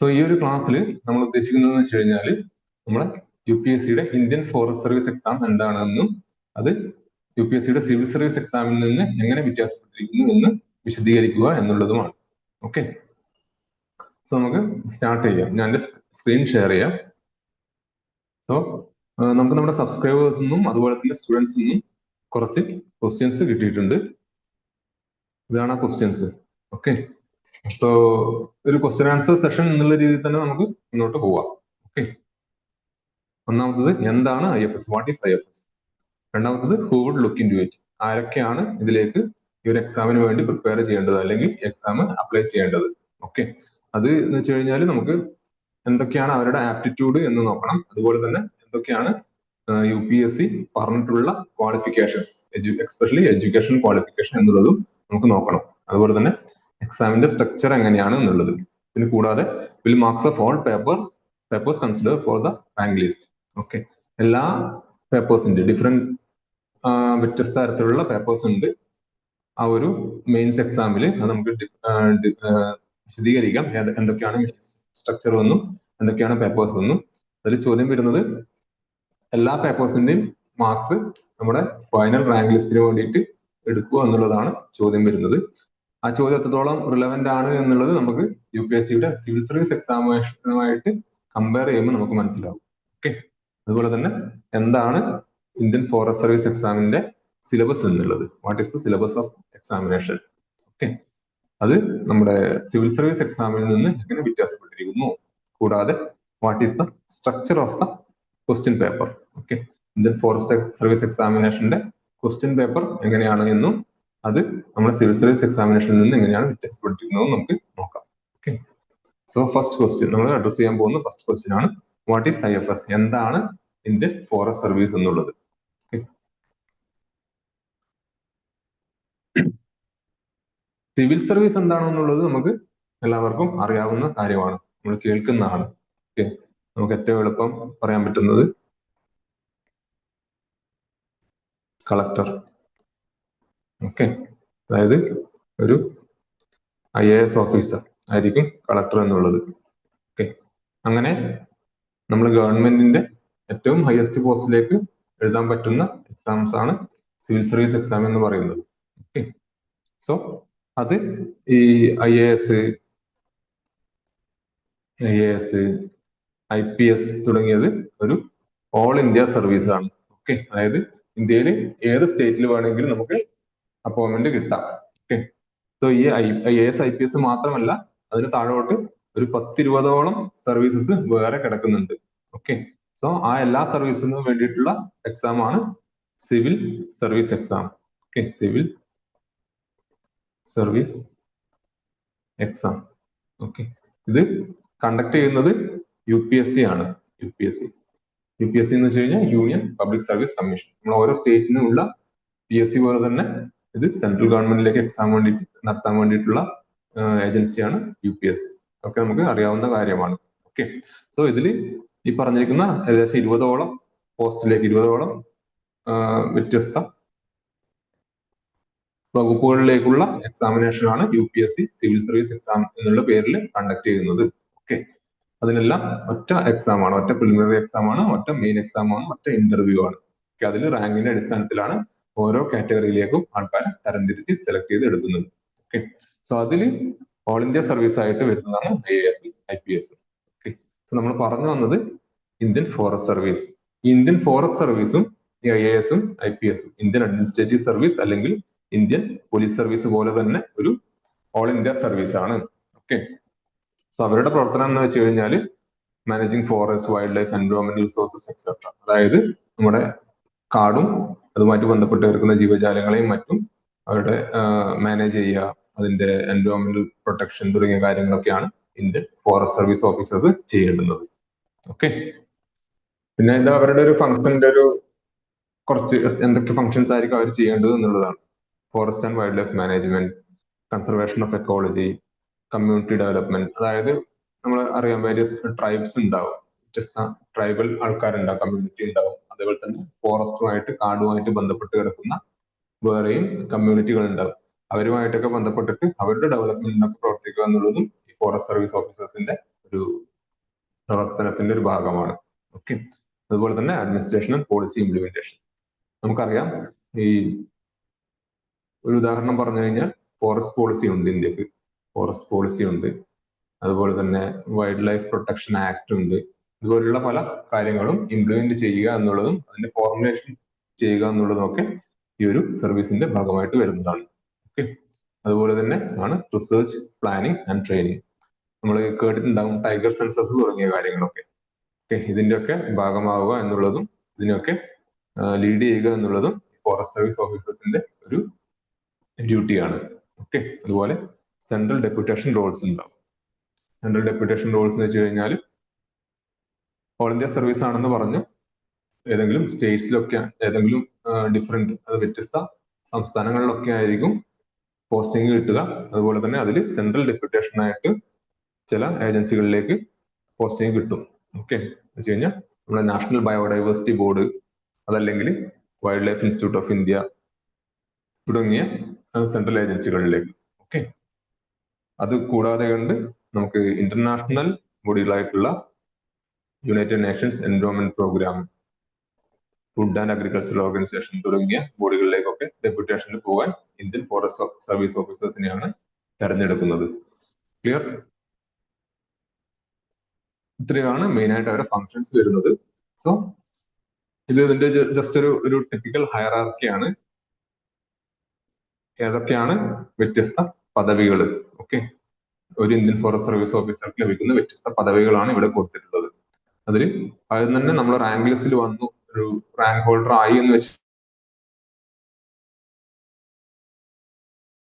So ഈ ഒരു ക്ലാസ്സിൽ നമ്മൾ ഉദ്ദേശിക്കുന്നത് വെച്ച് കഴിഞ്ഞാൽ നമ്മളെ UPSCയുടെ ഇന്ത്യൻ ഫോറസ്റ്റ് സർവീസ് എക്സാം എന്താണെന്നും അത് UPSCയുടെ സിവിൽ സർവീസ് എക്സാമിൽ നിന്ന് എങ്ങനെ വ്യത്യാസപ്പെട്ടിരിക്കുന്നു എന്ന് വിശദീകരിക്കുക എന്നുള്ളതുമാണ്. ഓക്കെ, സോ നമുക്ക് സ്റ്റാർട്ട് ചെയ്യാം. ഞാൻ എൻ്റെ സ്ക്രീൻ ഷെയർ ചെയ്യാം. സോ നമുക്ക് നമ്മുടെ സബ്സ്ക്രൈബേഴ്സിൽ നിന്നും അതുപോലെ തന്നെ സ്റ്റുഡൻസിൽ നിന്നും കുറച്ച് ക്വസ്റ്റ്യൻസ് കിട്ടിയിട്ടുണ്ട്. ഇതാണ് ആ ക്വസ്റ്റ്യൻസ്. ഓക്കെ, സോ ഒരു ക്വസ്റ്റ്യൻ ആൻസർ സെഷൻ എന്നുള്ള രീതിയിൽ തന്നെ നമുക്ക് മുന്നോട്ട് പോവാം. ഓക്കെ, ഒന്നാമത്തത് എന്താണ് IFS, വാട്ട് ഈസ് IFS? രണ്ടാമത്തത് who would look into it, ആരൊക്കെയാണ് ഇതിലേക്ക് ഈ ഒരു എക്സാമിന് വേണ്ടി പ്രിപ്പയർ ചെയ്യേണ്ടത് അല്ലെങ്കിൽ എക്സാം അപ്ലൈ ചെയ്യേണ്ടത്. ഓക്കെ, അത് എന്ന് വെച്ച് കഴിഞ്ഞാൽ നമുക്ക് എന്തൊക്കെയാണ് അവരുടെ ആപ്റ്റിറ്റ്യൂഡ് എന്ന് നോക്കണം. അതുപോലെ തന്നെ എന്തൊക്കെയാണ് UPSC പറഞ്ഞിട്ടുള്ള ക്വാളിഫിക്കേഷൻസ്, എക്സ്പെഷ്യലി എഡ്യൂക്കേഷൻ ക്വാളിഫിക്കേഷൻ എന്നുള്ളതും നമുക്ക് നോക്കണം. അതുപോലെ തന്നെ എക്സാമിന്റെ സ്ട്രക്ചർ എങ്ങനെയാണ് എന്നുള്ളത്. പിന്നെ കൂടാതെ will marks of all papers consider for the rank list. Okay, എല്ലാ പേപ്പേഴ്സിന്റെ വ്യത്യസ്ത തരത്തിലുള്ള പേപ്പേഴ്സ് ഉണ്ട് ആ ഒരു മെയിൻസ് എക്സാമിൽ. അത് നമുക്ക് വിശദീകരിക്കാം എന്തൊക്കെയാണ് സ്ട്രക്ചർ എന്നും എന്തൊക്കെയാണ് പേപ്പേഴ്സ് എന്നും. അതിൽ ചോദ്യം വരുന്നത് എല്ലാ പേപ്പേഴ്സിന്റെയും മാർക്സ് നമ്മുടെ ഫൈനൽ റാങ്ക് ലിസ്റ്റിന് വേണ്ടിയിട്ട് എടുക്കുക എന്നുള്ളതാണ് ചോദ്യം വരുന്നത്. ആ ചോദ്യം എത്രത്തോളം റിലവന്റ് ആണ് എന്നുള്ളത് നമുക്ക് UPSCയുടെ സിവിൽ സർവീസ് എക്സാമിനേഷനുമായിട്ട് കമ്പയർ ചെയ്യുമ്പോൾ നമുക്ക് മനസ്സിലാവും. ഓക്കെ, അതുപോലെ തന്നെ എന്താണ് ഇന്ത്യൻ ഫോറസ്റ്റ് സർവീസ് എക്സാമിന്റെ സിലബസ് എന്നുള്ളത്, what is the syllabus of examination. Okay, അത് നമ്മുടെ സിവിൽ സർവീസ് എക്സാമിൽ നിന്ന് എങ്ങനെ വ്യത്യാസപ്പെട്ടിരിക്കുന്നു. കൂടാതെ what is the structure of the question paper. Okay, Indian forest service എക്സാമിനേഷന്റെ ക്വസ്റ്റ്യൻ പേപ്പർ എങ്ങനെയാണ് എന്നും അത് നമ്മുടെ സിവിൽ സർവീസ് എക്സാമിനേഷനിൽ നിന്ന് എങ്ങനെയാണ് വ്യത്യാസപ്പെട്ടിരിക്കുന്നതും നമുക്ക് നോക്കാം. ഓക്കെ, സോ ഫസ്റ്റ് ക്വസ്റ്റ്യൻ നമ്മൾ അഡ്രസ് ചെയ്യാൻ പോകുന്ന ഫസ്റ്റ് ക്വസ്റ്റ്യൻ ആണ് വാട്ട് ഈസ് IFS, എന്താണ് ഇന്ത്യൻ ഫോറസ്റ്റ് സർവീസ് എന്നുള്ളത്. സിവിൽ സർവീസ് എന്താണെന്നുള്ളത് നമുക്ക് എല്ലാവർക്കും അറിയാവുന്ന കാര്യമാണ്, നമ്മൾ കേൾക്കുന്നതാണ്. ഓക്കെ, നമുക്ക് ഏറ്റവും എളുപ്പം പറയാൻ പറ്റുന്നത് കളക്ടർ. ഓക്കെ, അതായത് ഒരു IAS ഓഫീസർ ആയിരിക്കും കളക്ടർ എന്നുള്ളത്. ഓക്കെ, അങ്ങനെ നമ്മൾ ഗവൺമെന്റിന്റെ ഏറ്റവും ഹയസ്റ്റ് പോസ്റ്റിലേക്ക് എഴുതാൻ പറ്റുന്ന എക്സാംസ് ആണ് സിവിൽ സർവീസ് എക്സാം എന്ന് പറയുന്നത്. ഓക്കെ, സോ അത് ഈ IAS, IPS തുടങ്ങിയത് ഒരു ഓൾ ഇന്ത്യ സർവീസ് ആണ്. ഓക്കെ, അതായത് ഇന്ത്യയിൽ ഏത് സ്റ്റേറ്റിൽ വേണമെങ്കിലും നമുക്ക് അപ്പോയിന്റ്മെന്റ് കിട്ടാം. ഓക്കെ, സോ ഈ IAS IPS മാത്രമല്ല, അതിന് താഴോട്ട് ഒരു 10-20ഓളം സർവീസസ് വേറെ കിടക്കുന്നുണ്ട്. ഓക്കെ, സോ ആ എല്ലാ സർവീസിനും വേണ്ടിയിട്ടുള്ള എക്സാം ആണ് civil service exam. Okay, civil service exam. Okay, ഇത് കണ്ടക്ട് ചെയ്യുന്നത് UPSC ആണ്. UPSC എന്ന് വെച്ച് കഴിഞ്ഞാൽ യൂണിയൻ പബ്ലിക് സർവീസ് കമ്മീഷൻ. നമ്മൾ ഓരോ സ്റ്റേറ്റിനും ഉള്ള PSC പോലെ തന്നെ ഇത് സെൻട്രൽ ഗവൺമെന്റിലേക്ക് എക്സാം വേണ്ടിയിട്ട് നടത്താൻ വേണ്ടിയിട്ടുള്ള ഏജൻസിയാണ് UPSC. ഒക്കെ നമുക്ക് അറിയാവുന്ന കാര്യമാണ്. ഓക്കെ, സോ ഇതിൽ ഈ പറഞ്ഞിരിക്കുന്ന ഏകദേശം 20ഓളം പോസ്റ്റിലേക്ക് 20ഓളം വ്യത്യസ്ത വകുപ്പുകളിലേക്കുള്ള എക്സാമിനേഷൻ ആണ് UPSC സിവിൽ സർവീസ് എക്സാം എന്നുള്ള പേരിൽ കണ്ടക്ട് ചെയ്യുന്നത്. ഓക്കെ, അതിനെല്ലാം ഒറ്റ എക്സാം ആണ്, ഒറ്റ പ്രിലിമിനറി എക്സാം ആണ്, ഒറ്റ മെയിൻ എക്സാം ആണ്, ഒറ്റ ഇന്റർവ്യൂ ആണ്. ഓക്കെ, അതിൽ റാങ്കിന്റെ അടിസ്ഥാനത്തിലാണ് ഓരോ കാറ്റഗറിയിലേക്കും ആൾക്കാരെ തരംതിരിച്ച് സെലക്ട് ചെയ്ത് എടുക്കുന്നത്. ഓക്കെ, സോ അതിൽ ഓൾ ഇന്ത്യ സർവീസ് ആയിട്ട് വരുന്നതാണ് IAS IPS. ഓക്കെ, സോ നമ്മൾ പറഞ്ഞു വന്നത് ഇന്ത്യൻ ഫോറസ്റ്റ് സർവീസ്. ഈ ഇന്ത്യൻ ഫോറസ്റ്റ് സർവീസും ഈ IAS-ഉം IPS-ഉം ഇന്ത്യൻ അഡ്മിനിസ്ട്രേറ്റീവ് സർവീസ് അല്ലെങ്കിൽ ഇന്ത്യൻ പോലീസ് സർവീസ് പോലെ തന്നെ ഒരു ഓൾ ഇന്ത്യ സർവീസ് ആണ്. ഓക്കെ, സോ അവരുടെ പ്രവർത്തനം എന്ന് വെച്ച് കഴിഞ്ഞാൽ മാനേജിങ് ഫോറസ്റ്റ്, വൈൽഡ് ലൈഫ്, എൻവയോൺമെന്റൽ റിസോഴ്സസ് എക്സെട്ര, അതായത് നമ്മുടെ കാടും അതുമായിട്ട് ബന്ധപ്പെട്ട് കിടക്കുന്ന ജീവജാലങ്ങളെയും മറ്റും അവരുടെ മാനേജ് ചെയ്യുക, അതിന്റെ എൻവയോൺമെന്റൽ പ്രൊട്ടക്ഷൻ തുടങ്ങിയ കാര്യങ്ങളൊക്കെയാണ് ഇന്ത്യൻ ഫോറസ്റ്റ് സർവീസ് ഓഫീസേഴ്സ് ചെയ്യേണ്ടുന്നത്. ഓക്കെ, പിന്നെ ഇത് അവരുടെ ഒരു ഫംഗ്ഷന്റെ ഒരു കുറച്ച് എന്തൊക്കെ ഫംഗ്ഷൻസ് ആയിരിക്കും അവർ ചെയ്യേണ്ടത് എന്നുള്ളതാണ്. Forest and wild life management, conservation of ecology, community development. അതായത് നമ്മൾ അറിയാം വേരിയസ് ട്രൈബ്സ് ഉണ്ടാവും, വ്യത്യസ്ത ട്രൈബൽ ആൾക്കാരുണ്ടാവും, കമ്മ്യൂണിറ്റി ഉണ്ടാവും. അതേപോലെ തന്നെ ഫോറസ്റ്റുമായിട്ട് കാടുമായിട്ട് ബന്ധപ്പെട്ട് കിടക്കുന്ന വേറെയും കമ്മ്യൂണിറ്റികൾ ഉണ്ടാവും. അവരുമായിട്ടൊക്കെ ബന്ധപ്പെട്ടിട്ട് അവരുടെ ഡെവലപ്മെന്റിനൊക്കെ പ്രവർത്തിക്കുക എന്നുള്ളതും ഈ ഫോറസ്റ്റ് സർവീസ് ഓഫീസേഴ്സിന്റെ ഒരു പ്രവർത്തനത്തിന്റെ ഒരു ഭാഗമാണ്. ഓക്കെ, അതുപോലെ തന്നെ അഡ്മിനിസ്ട്രേഷൻ ആൻഡ് പോളിസി ഇംപ്ലിമെന്റേഷൻ. നമുക്കറിയാം, ഈ ഒരു ഉദാഹരണം പറഞ്ഞു കഴിഞ്ഞാൽ ഫോറസ്റ്റ് പോളിസി ഉണ്ട്, ഇന്ത്യക്ക് ഫോറസ്റ്റ് പോളിസി ഉണ്ട്, അതുപോലെ തന്നെ വൈൽഡ് ലൈഫ് പ്രൊട്ടക്ഷൻ ആക്ട് ഉണ്ട്. ഇതുപോലുള്ള പല കാര്യങ്ങളും ഇംപ്ലിമെന്റ് ചെയ്യുക എന്നുള്ളതും അതിന്റെ ഫോർമുലേഷൻ ചെയ്യുക എന്നുള്ളതും ഒക്കെ ഈ ഒരു സർവീസിന്റെ ഭാഗമായിട്ട് വരുന്നതാണ്. ഓക്കെ, അതുപോലെ തന്നെ ആണ് റിസർച്ച്, പ്ലാനിങ് ആൻഡ് ട്രെയിനിങ്. നമ്മൾ കേട്ടിട്ടുണ്ടാകും ടൈഗർ സെൻസസ് തുടങ്ങിയ കാര്യങ്ങളൊക്കെ. ഓക്കെ, ഇതിന്റെ ഒക്കെ ഭാഗമാവുക എന്നുള്ളതും ഇതിനൊക്കെ ലീഡ് ചെയ്യുക എന്നുള്ളതും ഫോറസ്റ്റ് സർവീസ് ഓഫീസേഴ്സിന്റെ ഒരു ഡ്യൂട്ടിയാണ്. ഓക്കെ, അതുപോലെ സെൻട്രൽ ഡെപ്യൂട്ടേഷൻ റോൾസ് ഉണ്ടാവും. സെൻട്രൽ ഡെപ്യൂട്ടേഷൻ റോൾസ് എന്ന് വെച്ച് കഴിഞ്ഞാൽ ഓൾ ഇന്ത്യ സർവീസ് ആണെന്ന് പറഞ്ഞു, ഏതെങ്കിലും സ്റ്റേറ്റ്സിലൊക്കെ, ഏതെങ്കിലും ഡിഫറെന്റ്, അത് വ്യത്യസ്ത സംസ്ഥാനങ്ങളിലൊക്കെ ആയിരിക്കും പോസ്റ്റിംഗ് കിട്ടുക. അതുപോലെ തന്നെ അതിൽ സെൻട്രൽ ഡെപ്യൂട്ടേഷൻ ആയിട്ട് ചില ഏജൻസികളിലേക്ക് പോസ്റ്റിംഗ് കിട്ടും. ഓക്കെ, എന്ന് വെച്ച് കഴിഞ്ഞാൽ നമ്മുടെ നാഷണൽ ബയോഡൈവേഴ്സിറ്റി ബോർഡ്, അതല്ലെങ്കിൽ wild life institute of India തുടങ്ങിയ സെൻട്രൽ ഏജൻസികളിലേക്ക്. ഓക്കെ, അത് കൂടാതെ കണ്ട് നമുക്ക് ഇന്റർനാഷണൽ ബോഡികളായിട്ടുള്ള United Nations environment programme, food and agricultural organisation തുടങ്ങിയ ബോഡികളിലേക്കൊക്കെ ഡെപ്യൂട്ടേഷനിൽ പോകാൻ ഇന്ത്യൻ ഫോറസ്റ്റ് സർവീസ് ഓഫീസേഴ്സിനെയാണ് തെരഞ്ഞെടുക്കുന്നത്. ക്ലിയർ? ഇത്രയാണ് മെയിൻ ആയിട്ട് അവരുടെ ഫങ്ഷൻസ് വരുന്നത്. സോ ഇത് ഇതിന്റെ ജസ്റ്റ് ഒരു ടിപ്പിക്കൽ ഹയറാർക്കിയാണ്. ഏതൊക്കെയാണ് വ്യത്യസ്ത പദവികൾ? ഓക്കെ, ഒരു ഇന്ത്യൻ ഫോറസ്റ്റ് സർവീസ് ഓഫീസർക്ക് ലഭിക്കുന്ന വ്യത്യസ്ത പദവികളാണ് ഇവിടെ കൊടുത്തിട്ടുള്ളത്. അതിൽ ആദ്യം തന്നെ നമ്മൾ റാങ്ക് ലിസ്റ്റിൽ വന്നു, ഒരു റാങ്ക് ഹോൾഡർ ആയി എന്ന് വെച്ച്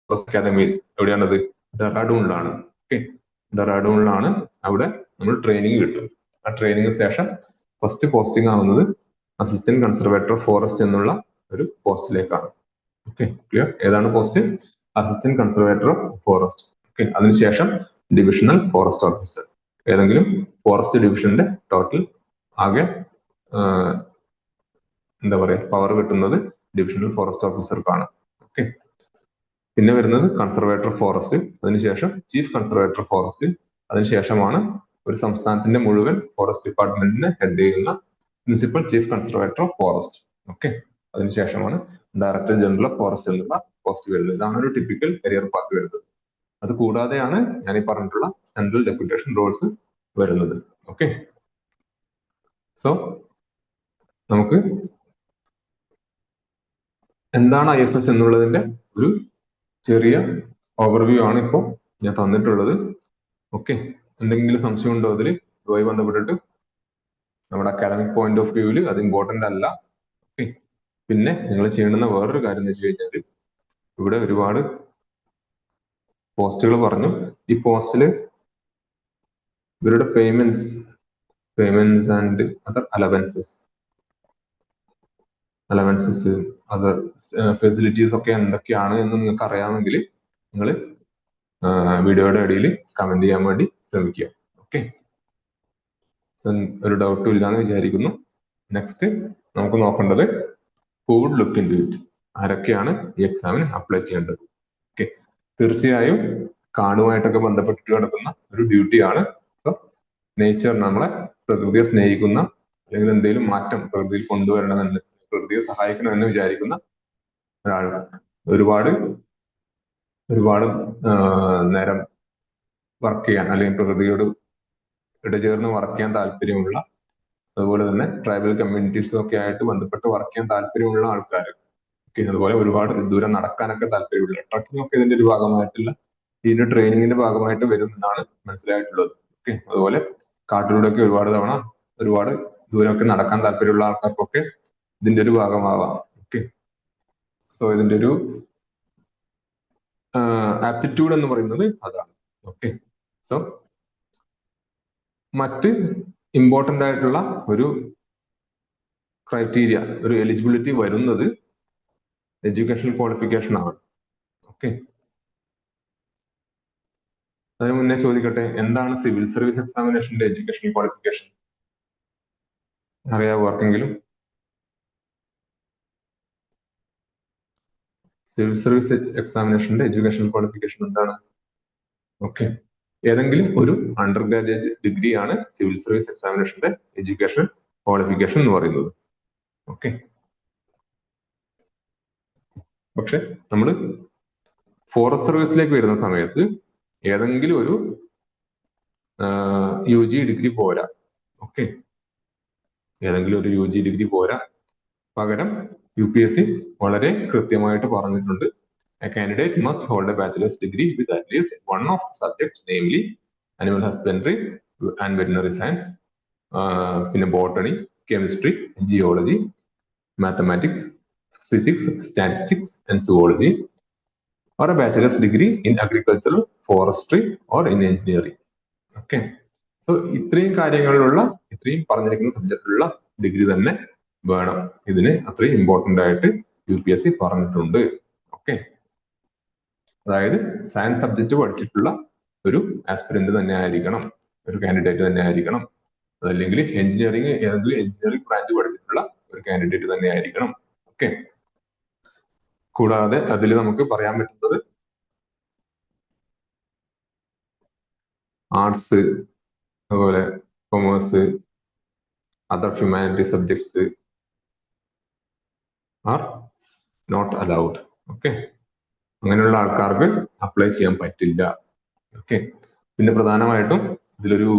അക്കാദമി എവിടെയാണത്? ഡെറാഡൂണിലാണ്. ഓക്കെ, ഡെറാഡൂണിലാണ്. അവിടെ നമ്മൾ ട്രെയിനിങ് കിട്ടും. ആ ട്രെയിനിങ്ങിന് ശേഷം ഫസ്റ്റ് പോസ്റ്റിംഗ് ആവുന്നത് അസിസ്റ്റന്റ് കൺസർവേറ്റർ ഓഫ് ഫോറസ്റ്റ് എന്നുള്ള ഒരു പോസ്റ്റിലേക്കാണ്. Okay, clear? ഏതാണ് post? Assistant conservator of forest. Okay, അതിനുശേഷം ഡിവിഷണൽ ഫോറസ്റ്റ് ഓഫീസർ. ഏതെങ്കിലും ഫോറസ്റ്റ് ഡിവിഷന്റെ ടോട്ടൽ ആകെ എന്താ പറയുക, പവർ കിട്ടുന്നത് ഡിവിഷണൽ ഫോറസ്റ്റ് ഓഫീസർക്കാണ്. ഓക്കെ, പിന്നെ വരുന്നത് കൺസർവേറ്റർ ഓഫ് ഫോറസ്റ്റ്, അതിനുശേഷം ചീഫ് കൺസർവേറ്റർ ഓഫ് ഫോറസ്റ്റ്, അതിനുശേഷമാണ് ഒരു സംസ്ഥാനത്തിന്റെ മുഴുവൻ ഫോറസ്റ്റ് ഡിപ്പാർട്ട്മെന്റിനെ ഹെഡ് ചെയ്യുന്ന principal chief conservator of forest. Okay, അതിനുശേഷമാണ് ഡയറക്ടർ ജനറൽ ഓഫ് ഫോറസ്റ്റ് എന്നുള്ള പോസ്റ്റ് വരുന്നത്. ഇതാണ് ഒരു ടിപ്പിക്കൽ കരിയർ പാത്ത് വരുന്നത്. അത് കൂടാതെയാണ് ഞാൻ ഈ പറഞ്ഞിട്ടുള്ള സെൻട്രൽ ഡെപ്യൂട്ടേഷൻ റോൾസ് വരുന്നത്. ഓക്കെ, സോ നമുക്ക് എന്താണ് IFS എന്നുള്ളതിന്റെ ഒരു ചെറിയ ഓവർവ്യൂ ആണ് ഇപ്പോൾ ഞാൻ തന്നിട്ടുള്ളത്. ഓക്കെ, എന്തെങ്കിലും സംശയം ഉണ്ടോ അതിൽ ഇതുമായി ബന്ധപ്പെട്ടിട്ട്? നമ്മുടെ അക്കാദമിക് പോയിന്റ് ഓഫ് വ്യൂവിൽ അത് ഇമ്പോർട്ടന്റ് അല്ല. ഓക്കെ, പിന്നെ നിങ്ങൾ ചെയ്യേണ്ടുന്ന വേറൊരു കാര്യം എന്ന് വെച്ച് കഴിഞ്ഞാൽ, ഇവിടെ ഒരുപാട് പോസ്റ്റുകൾ പറഞ്ഞു. ഈ പോസ്റ്റില് ഇവരുടെ payments and other allowances other facilities ഒക്കെ എന്തൊക്കെയാണ് എന്ന് നിങ്ങൾക്ക് അറിയാമെങ്കിൽ നിങ്ങൾ വീഡിയോയുടെ ഇടയിൽ കമന്റ് ചെയ്യാൻ വേണ്ടി ശ്രമിക്കുക. ഓക്കെ, ഒരു ഡൗട്ടും ഇല്ലാന്ന് വിചാരിക്കുന്നു. നെക്സ്റ്റ് നമുക്ക് നോക്കേണ്ടത് who would look into it, ആരൊക്കെയാണ് ഈ എക്സാമിന് അപ്ലൈ ചെയ്യേണ്ടത്. ഓക്കെ, തീർച്ചയായും കാടുമായിട്ടൊക്കെ ബന്ധപ്പെട്ടിട്ട് കിടക്കുന്ന ഒരു ഡ്യൂട്ടിയാണ്. സോ നേച്ചർ, നമ്മളെ പ്രകൃതിയെ സ്നേഹിക്കുന്ന, അല്ലെങ്കിൽ എന്തെങ്കിലും മാറ്റം പ്രകൃതിയിൽ കൊണ്ടുവരണമെന്ന്, പ്രകൃതിയെ സഹായിക്കണമെന്ന് വിചാരിക്കുന്ന ഒരാൾ, ഒരുപാട് നേരം വർക്ക് ചെയ്യാൻ, അല്ലെങ്കിൽ പ്രകൃതിയോട് ഇടചേർന്ന് വർക്ക് ചെയ്യാൻ താല്പര്യമുള്ള, അതുപോലെ തന്നെ ട്രൈബൽ കമ്മ്യൂണിറ്റീസും ഒക്കെ ആയിട്ട് ബന്ധപ്പെട്ട് വർക്ക് ചെയ്യാൻ താല്പര്യമുള്ള ആൾക്കാർ, അതുപോലെ ഒരുപാട് ദൂരം നടക്കാനൊക്കെ താല്പര്യമുള്ള, ട്രക്കിംഗ് ഒക്കെ ഇതിന്റെ ഒരു ഭാഗമായിട്ടുള്ള, ഇതിന്റെ ട്രെയിനിങ്ങിന്റെ ഭാഗമായിട്ട് വരും എന്നാണ് മനസ്സിലായിട്ടുള്ളത്. ഓക്കെ, അതുപോലെ കാട്ടിലൂടെയൊക്കെ ഒരുപാട് ദൂരമൊക്കെ നടക്കാൻ താല്പര്യമുള്ള ആൾക്കാർക്കൊക്കെ ഇതിന്റെ ഒരു ഭാഗമാവാം. ഓക്കെ, സോ ഇതിന്റെ ഒരു ആപ്റ്റിറ്റ്യൂഡ് എന്ന് പറയുന്നത് അതാണ്. ഓക്കെ, സോ മറ്റ് ഇമ്പോർട്ടന്റ് ആയിട്ടുള്ള ഒരു ക്രൈറ്റീരിയ, ഒരു എലിജിബിലിറ്റി വരുന്നത് എഡ്യൂക്കേഷൻ ക്വാളിഫിക്കേഷൻ ആണ്. ഓക്കെ, അതിന് മുന്നേ ചോദിക്കട്ടെ, എന്താണ് സിവിൽ സർവീസ് എക്സാമിനേഷന്റെ എഡ്യൂക്കേഷൻ ക്വാളിഫിക്കേഷൻ? അറിയാവോ ആർക്കെങ്കിലും? സിവിൽ സർവീസ് എക്സാമിനേഷന്റെ എഡ്യൂക്കേഷൻ ക്വാളിഫിക്കേഷൻ എന്താണ്? ഓക്കെ, ഏതെങ്കിലും ഒരു അണ്ടർ ഗ്രാജുവേറ്റ് ഡിഗ്രിയാണ് സിവിൽ സർവീസ് എക്സാമിനേഷന്റെ എഡ്യൂക്കേഷൻ ക്വാളിഫിക്കേഷൻ എന്ന് പറയുന്നത്. ഓക്കെ, പക്ഷെ നമ്മൾ ഫോറസ്റ്റ് സർവീസിലേക്ക് വരുന്ന സമയത്ത് ഏതെങ്കിലും ഒരു UG ഡിഗ്രി പോരാ. ഓക്കെ, ഏതെങ്കിലും ഒരു UG ഡിഗ്രി പോരാ. പകരം UPSC വളരെ കൃത്യമായിട്ട് പറഞ്ഞിട്ടുണ്ട്, a candidate must hold a bachelor's degree with at least one of the subjects, namely animal husbandry and veterinary science, പിന്നെ botany, chemistry, geology, mathematics, physics, statistics and zoology, or a bachelor's degree in agricultural, forestry or in engineering. Okay, so ഇത്രയും കാര്യങ്ങളിലുള്ള, ഇത്രയും പറഞ്ഞിരിക്കുന്ന സബ്ജക്റ്റിലുള്ള degree തന്നെ വേണം. ഇതിന് അത്രയും important ആയിട്ട് UPSC പറഞ്ഞിട്ടുണ്ട്. ഓക്കെ, അതായത് സയൻസ് സബ്ജക്ട് പഠിച്ചിട്ടുള്ള ഒരു ആസ്പിരന്റ് തന്നെ ആയിരിക്കണം, ഒരു കാൻഡിഡേറ്റ് തന്നെ ആയിരിക്കണം. അതല്ലെങ്കിൽ എഞ്ചിനീയറിംഗ്, ഏതെങ്കിലും എഞ്ചിനീയറിംഗ് ബ്രാഞ്ച് പഠിച്ചിട്ടുള്ള ഒരു കാൻഡിഡേറ്റ് തന്നെ ആയിരിക്കണം. ഓക്കെ, കൂടാതെ അതിൽ നമുക്ക് പറയാൻ പറ്റുന്നത് ആർട്സ്, അതുപോലെ commerce, other humanity subjects are not allowed. Okay, അങ്ങനെയുള്ള ആൾക്കാർക്ക് അപ്ലൈ ചെയ്യാൻ പറ്റില്ല. ഓക്കെ, പിന്നെ പ്രധാനമായിട്ടും ഇതിലൊരു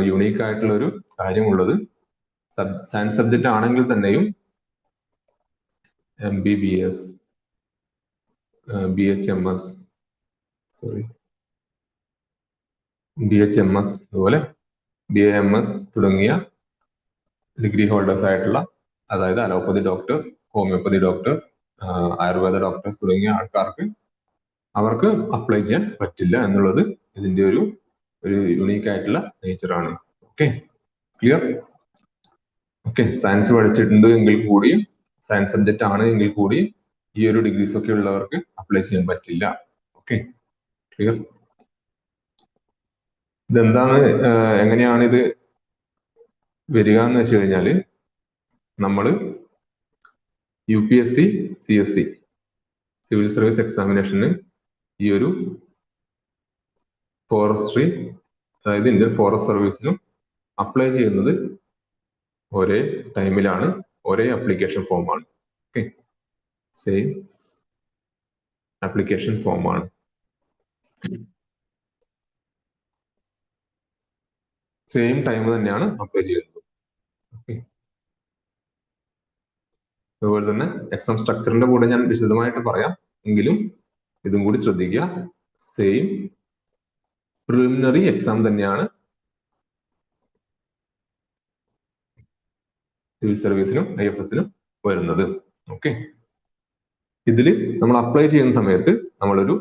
യുണീക്ക് ആയിട്ടുള്ള ഒരു കാര്യമുള്ളത്, സയൻസ് സബ്ജക്റ്റ് ആണെങ്കിൽ തന്നെയും MBBS, BHMS, അതുപോലെ BAMS തുടങ്ങിയ ഡിഗ്രി ഹോൾഡേഴ്സ് ആയിട്ടുള്ള, അതായത് allopathy doctors, homeopathy doctors, Ayurveda doctors തുടങ്ങിയ ആൾക്കാർക്ക് അവർക്ക് അപ്ലൈ ചെയ്യാൻ പറ്റില്ല എന്നുള്ളത് ഇതിന്റെ ഒരു യുണീക്ക് ആയിട്ടുള്ള നേച്ചറാണ്. Okay, clear? ഓക്കെ, സയൻസ് പഠിച്ചിട്ടുണ്ട് എങ്കിൽ കൂടിയും, സയൻസ് സബ്ജക്റ്റ് ആണ് എങ്കിൽ കൂടിയും ഈ ഒരു ഡിഗ്രീസ് ഒക്കെ ഉള്ളവർക്ക് അപ്ലൈ ചെയ്യാൻ പറ്റില്ല. Okay, clear? ഇതെന്താണ്, എങ്ങനെയാണ് ഇത് വരിക എന്ന് വെച്ച് കഴിഞ്ഞാല്, നമ്മൾ UPSC CSE സിവിൽ സർവീസ് എക്സാമിനേഷന് ഈ ഒരു ഫോറസ്ട്രി, അതായത് ഇന്ത്യൻ ഫോറസ്റ്റ് സർവീസിനും അപ്ലൈ ചെയ്യുന്നത് ഒരേ ടൈമിലാണ്, ഒരേ ആപ്ലിക്കേഷൻ ഫോമാണ്. ഓക്കെ, സെയിം ആപ്ലിക്കേഷൻ ഫോമാണ്. സെയിം ടൈം തന്നെയാണ് അപ്ലൈ ചെയ്യുന്നത്. അതുപോലെ തന്നെ എക്സാം സ്ട്രക്ചറിന്റെ കൂടെ ഞാൻ വിശദമായിട്ട് പറയാം, എങ്കിലും ഇതും കൂടി ശ്രദ്ധിക്കുക. സെയിം പ്രിലിമിനറി എക്സാം തന്നെയാണ് സിവിൽ സർവീസിനും IFSനും വരുന്നത്. ഓക്കെ, ഇതിൽ നമ്മൾ അപ്ലൈ ചെയ്യുന്ന സമയത്ത് നമ്മളൊരു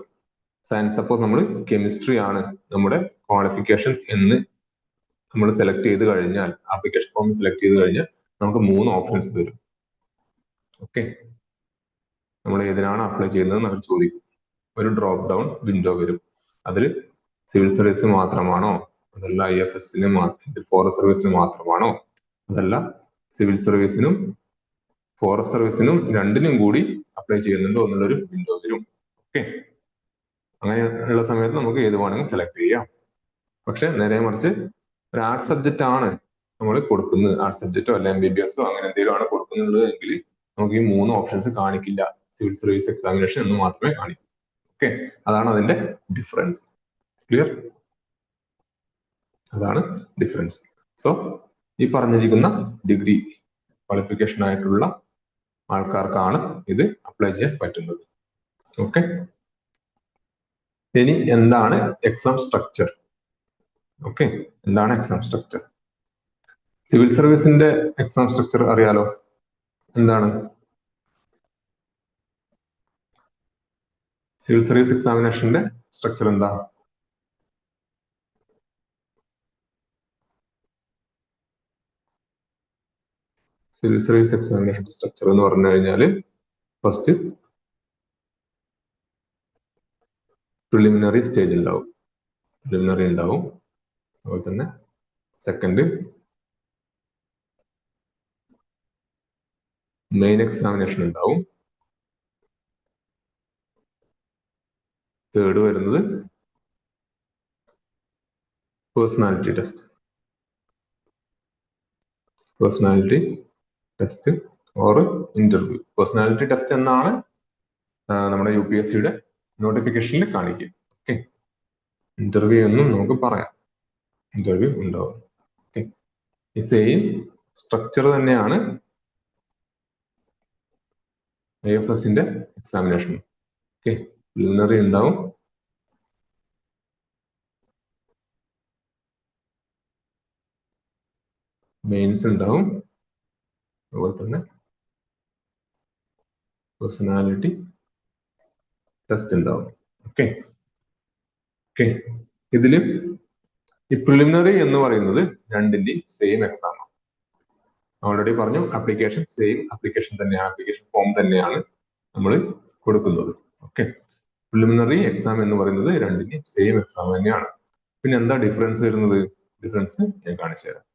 സയൻസ്, സപ്പോസ് നമ്മൾ കെമിസ്ട്രി ആണ് നമ്മുടെ ക്വാളിഫിക്കേഷൻ എന്ന് നമ്മൾ സെലക്ട് ചെയ്ത് കഴിഞ്ഞാൽ, ആപ്ലിക്കേഷൻ ഫോം സെലക്ട് ചെയ്ത് കഴിഞ്ഞാൽ നമുക്ക് 3 ഓപ്ഷൻസ് തരും. ഓക്കെ, നമ്മൾ ഏതിനാണ് അപ്ലൈ ചെയ്യുന്നത് അവർ ചോദിക്കും. ഒരു ഡ്രോപ്പ് ഡൗൺ വിൻഡോ വരും. അതിൽ സിവിൽ സർവീസ് മാത്രമാണോ, അതല്ല IFSന് ഫോറസ്റ്റ് സർവീസിന് മാത്രമാണോ, അതല്ല സിവിൽ സർവീസിനും ഫോറസ്റ്റ് സർവീസിനും രണ്ടിനും കൂടി അപ്ലൈ ചെയ്യുന്നുണ്ടോ എന്നുള്ളൊരു വിൻഡോ വരും. ഓക്കെ, അങ്ങനെയുള്ള സമയത്ത് നമുക്ക് ഏത് വേണമെങ്കിലും സെലക്ട് ചെയ്യാം. പക്ഷെ നേരെ മറിച്ച് ഒരു ആർട്സ് സബ്ജക്റ്റ് ആണ് നമ്മൾ കൊടുക്കുന്നത്, ആർട്സ് സബ്ജക്റ്റോ അല്ല MBBS അങ്ങനെ എന്തെങ്കിലും ആണ് കൊടുക്കുന്നത് എങ്കിൽ നമുക്ക് ഈ 3 ഓപ്ഷൻസ് കാണിക്കില്ല, സിവിൽ സർവീസ് എക്സാമിനേഷൻ എന്ന് മാത്രമേ കാണിക്കൂ. ഓക്കെ, അതാണ് അതിന്റെ ഡിഫറൻസ്. ക്ലിയർ? അതാണ് ഡിഫറൻസ്. സോ ഈ പറഞ്ഞിരിക്കുന്ന ഡിഗ്രി ക്വാളിഫിക്കേഷൻ ആയിട്ടുള്ള ആൾക്കാർക്കാണ് ഇത് അപ്ലൈ ചെയ്യാൻ പറ്റുന്നത്. ഓക്കെ, ഇനി എന്താണ് എക്സാം സ്ട്രക്ചർ? ഓക്കെ, എന്താണ് എക്സാം സ്ട്രക്ചർ? സിവിൽ സർവീസിന്റെ എക്സാം സ്ട്രക്ചർ അറിയാലോ, എന്താണ്? സിവിൽ സർവീസ് എക്സാമിനേഷന്റെ സ്ട്രക്ചർ എന്താ? സിവിൽ സർവീസ് എക്സാമിനേഷൻ സ്ട്രക്ചർ എന്ന് പറഞ്ഞു കഴിഞ്ഞാൽ, ഫസ്റ്റ് പ്രിലിമിനറി സ്റ്റേജ് ഉണ്ടാവും, പ്രിലിമിനറി ഉണ്ടാവും. അതുപോലെ തന്നെ സെക്കൻഡ് മെയിൻ എക്സാമിനേഷൻ ഉണ്ടാവും. തേർഡ് വരുന്നത് personality test or interview. Personality test എന്നാണ് നമ്മുടെ UPSCയുടെ നോട്ടിഫിക്കേഷനിൽ കാണിക്കുക. ഓക്കെ, ഇന്റർവ്യൂ എന്നും നമുക്ക് പറയാം. ഇന്റർവ്യൂ ഉണ്ടാവും. ഓക്കെ, ഈ സെയിം സ്ട്രക്ചർ തന്നെയാണ് IFSന്റെ എക്സാമിനേഷൻ. ഓക്കെ, പ്രിലിമിനറി ഉണ്ടാവും, മെയിൻസ് ഉണ്ടാവും, അതുപോലെ തന്നെ പേഴ്സണാലിറ്റി ടെസ്റ്റ് ഉണ്ടാവും. ഓക്കെ ഓക്കെ, ഇതില് ഈ പ്രിലിമിനറി എന്ന് പറയുന്നത് രണ്ടിന്റെയും സെയിം എക്സാം ആണ്. ഓൾറെഡി പറഞ്ഞു, ആപ്ലിക്കേഷൻ സെയിം ആപ്ലിക്കേഷൻ തന്നെയാണ്, ആപ്ലിക്കേഷൻ ഫോം തന്നെയാണ് നമ്മൾ കൊടുക്കുന്നത്. ഓക്കെ, പ്രിലിമിനറി എക്സാം എന്ന് പറയുന്നത് രണ്ടിന്റെയും സെയിം എക്സാം തന്നെയാണ്. പിന്നെ എന്താ ഡിഫറൻസ് വരുന്നത്? ഡിഫറൻസ് ഞാൻ കാണിച്ചു തരാം.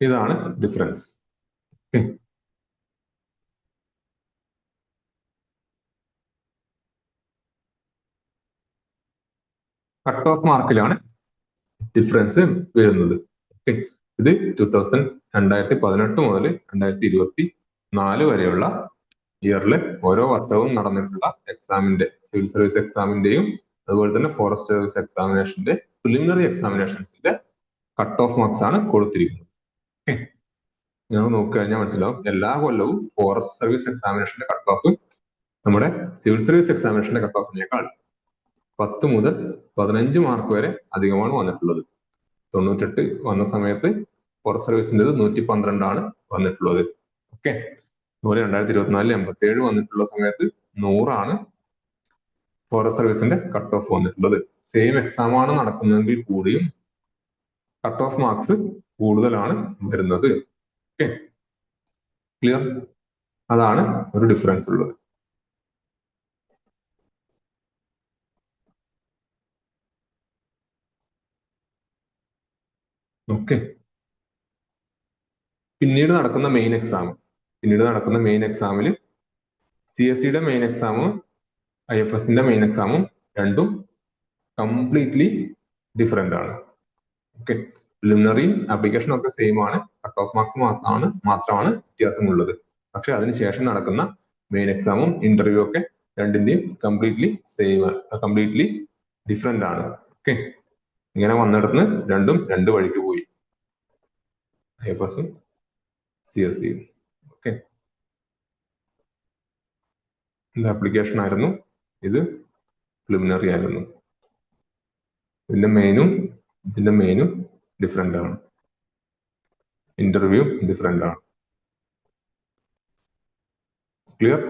ഇതാണ് ഡിഫറൻസ്. കട്ട് ഓഫ് മാർക്കിലാണ് ഡിഫറൻസ് വരുന്നത്. ഇത് 2018 മുതൽ 2024 വരെയുള്ള ഇയറിൽ ഓരോ വർഷവും നടന്നിട്ടുള്ള എക്സാമിന്റെ, സിവിൽ സർവീസ് എക്സാമിന്റെയും അതുപോലെ തന്നെ ഫോറസ്റ്റ് സർവീസ് എക്സാമിനേഷന്റെ പ്രിലിമിനറി എക്സാമിനേഷൻസിന്റെ കട്ട് ഓഫ് മാർക്സ് ആണ് കൊടുത്തിരിക്കുന്നത്. നിങ്ങൾ നോക്കിക്കഴിഞ്ഞാൽ മനസ്സിലാവും, എല്ലാ കൊല്ലവും ഫോറസ്റ്റ് സർവീസ് എക്സാമിനേഷന്റെ കട്ട് ഓഫ് നമ്മുടെ സിവിൽ സർവീസ് എക്സാമിനേഷന്റെ കട്ട് ഓഫിനേക്കാൾ 10 മുതൽ 15 മാർക്ക് വരെ അധികമാണ് വന്നിട്ടുള്ളത്. 98 വന്ന സമയത്ത് ഫോറസ്റ്റ് സർവീസിന്റെ 112 ആണ് വന്നിട്ടുള്ളത്. ഓക്കെ, അതുപോലെ 2024 87 വന്നിട്ടുള്ള സമയത്ത് 100 ആണ് ഫോറസ്റ്റ് സർവീസിന്റെ കട്ട് ഓഫ് വന്നിട്ടുള്ളത്. സെയിം എക്സാം ആണ് നടക്കുന്നതെങ്കിൽ കൂടിയും കട്ട് ഓഫ് മാർക്സ് കൂടുതലാണ് വരുന്നത്. Okay, clear? അതാണ് ഒരു ഡിഫറൻസ് ഉള്ളത്. ഓക്കെ, പിന്നീട് നടക്കുന്ന മെയിൻ എക്സാമിൽ CSEയുടെ മെയിൻ എക്സാമും IFSന്റെ മെയിൻ എക്സാമും രണ്ടും കംപ്ലീറ്റ്ലി ഡിഫറെന്റ് ആണ്. ഓക്കെ, പ്രിലിമിനറി ആപ്ലിക്കേഷൻ ഒക്കെ സെയിം ആണ്, കട്ട് ഓഫ് മാർക്സ് മാത്രമാണ് വ്യത്യാസമുള്ളത്. പക്ഷെ അതിനുശേഷം നടക്കുന്ന മെയിൻ എക്സാമും ഇന്റർവ്യൂ ഒക്കെ രണ്ടിന്റെയും കംപ്ലീറ്റ്ലി ഡിഫറെന്റ് ആണ്. ഓക്കെ, ഇങ്ങനെ വന്നിടന്ന് രണ്ടും രണ്ട് വഴിക്ക് പോയി, IFSും CSEയും. ഓക്കെ, ഇത് ആപ്ലിക്കേഷൻ ആയിരുന്നു, ഇത് പ്രിലിമിനറി ആയിരുന്നു. ഇതിന്റെ മെയിനും ഡിഫറെന്റ് ആണ്, ഇന്റർവ്യൂ ഡിഫറെന്റ് ആണ്. ക്ലിയർ?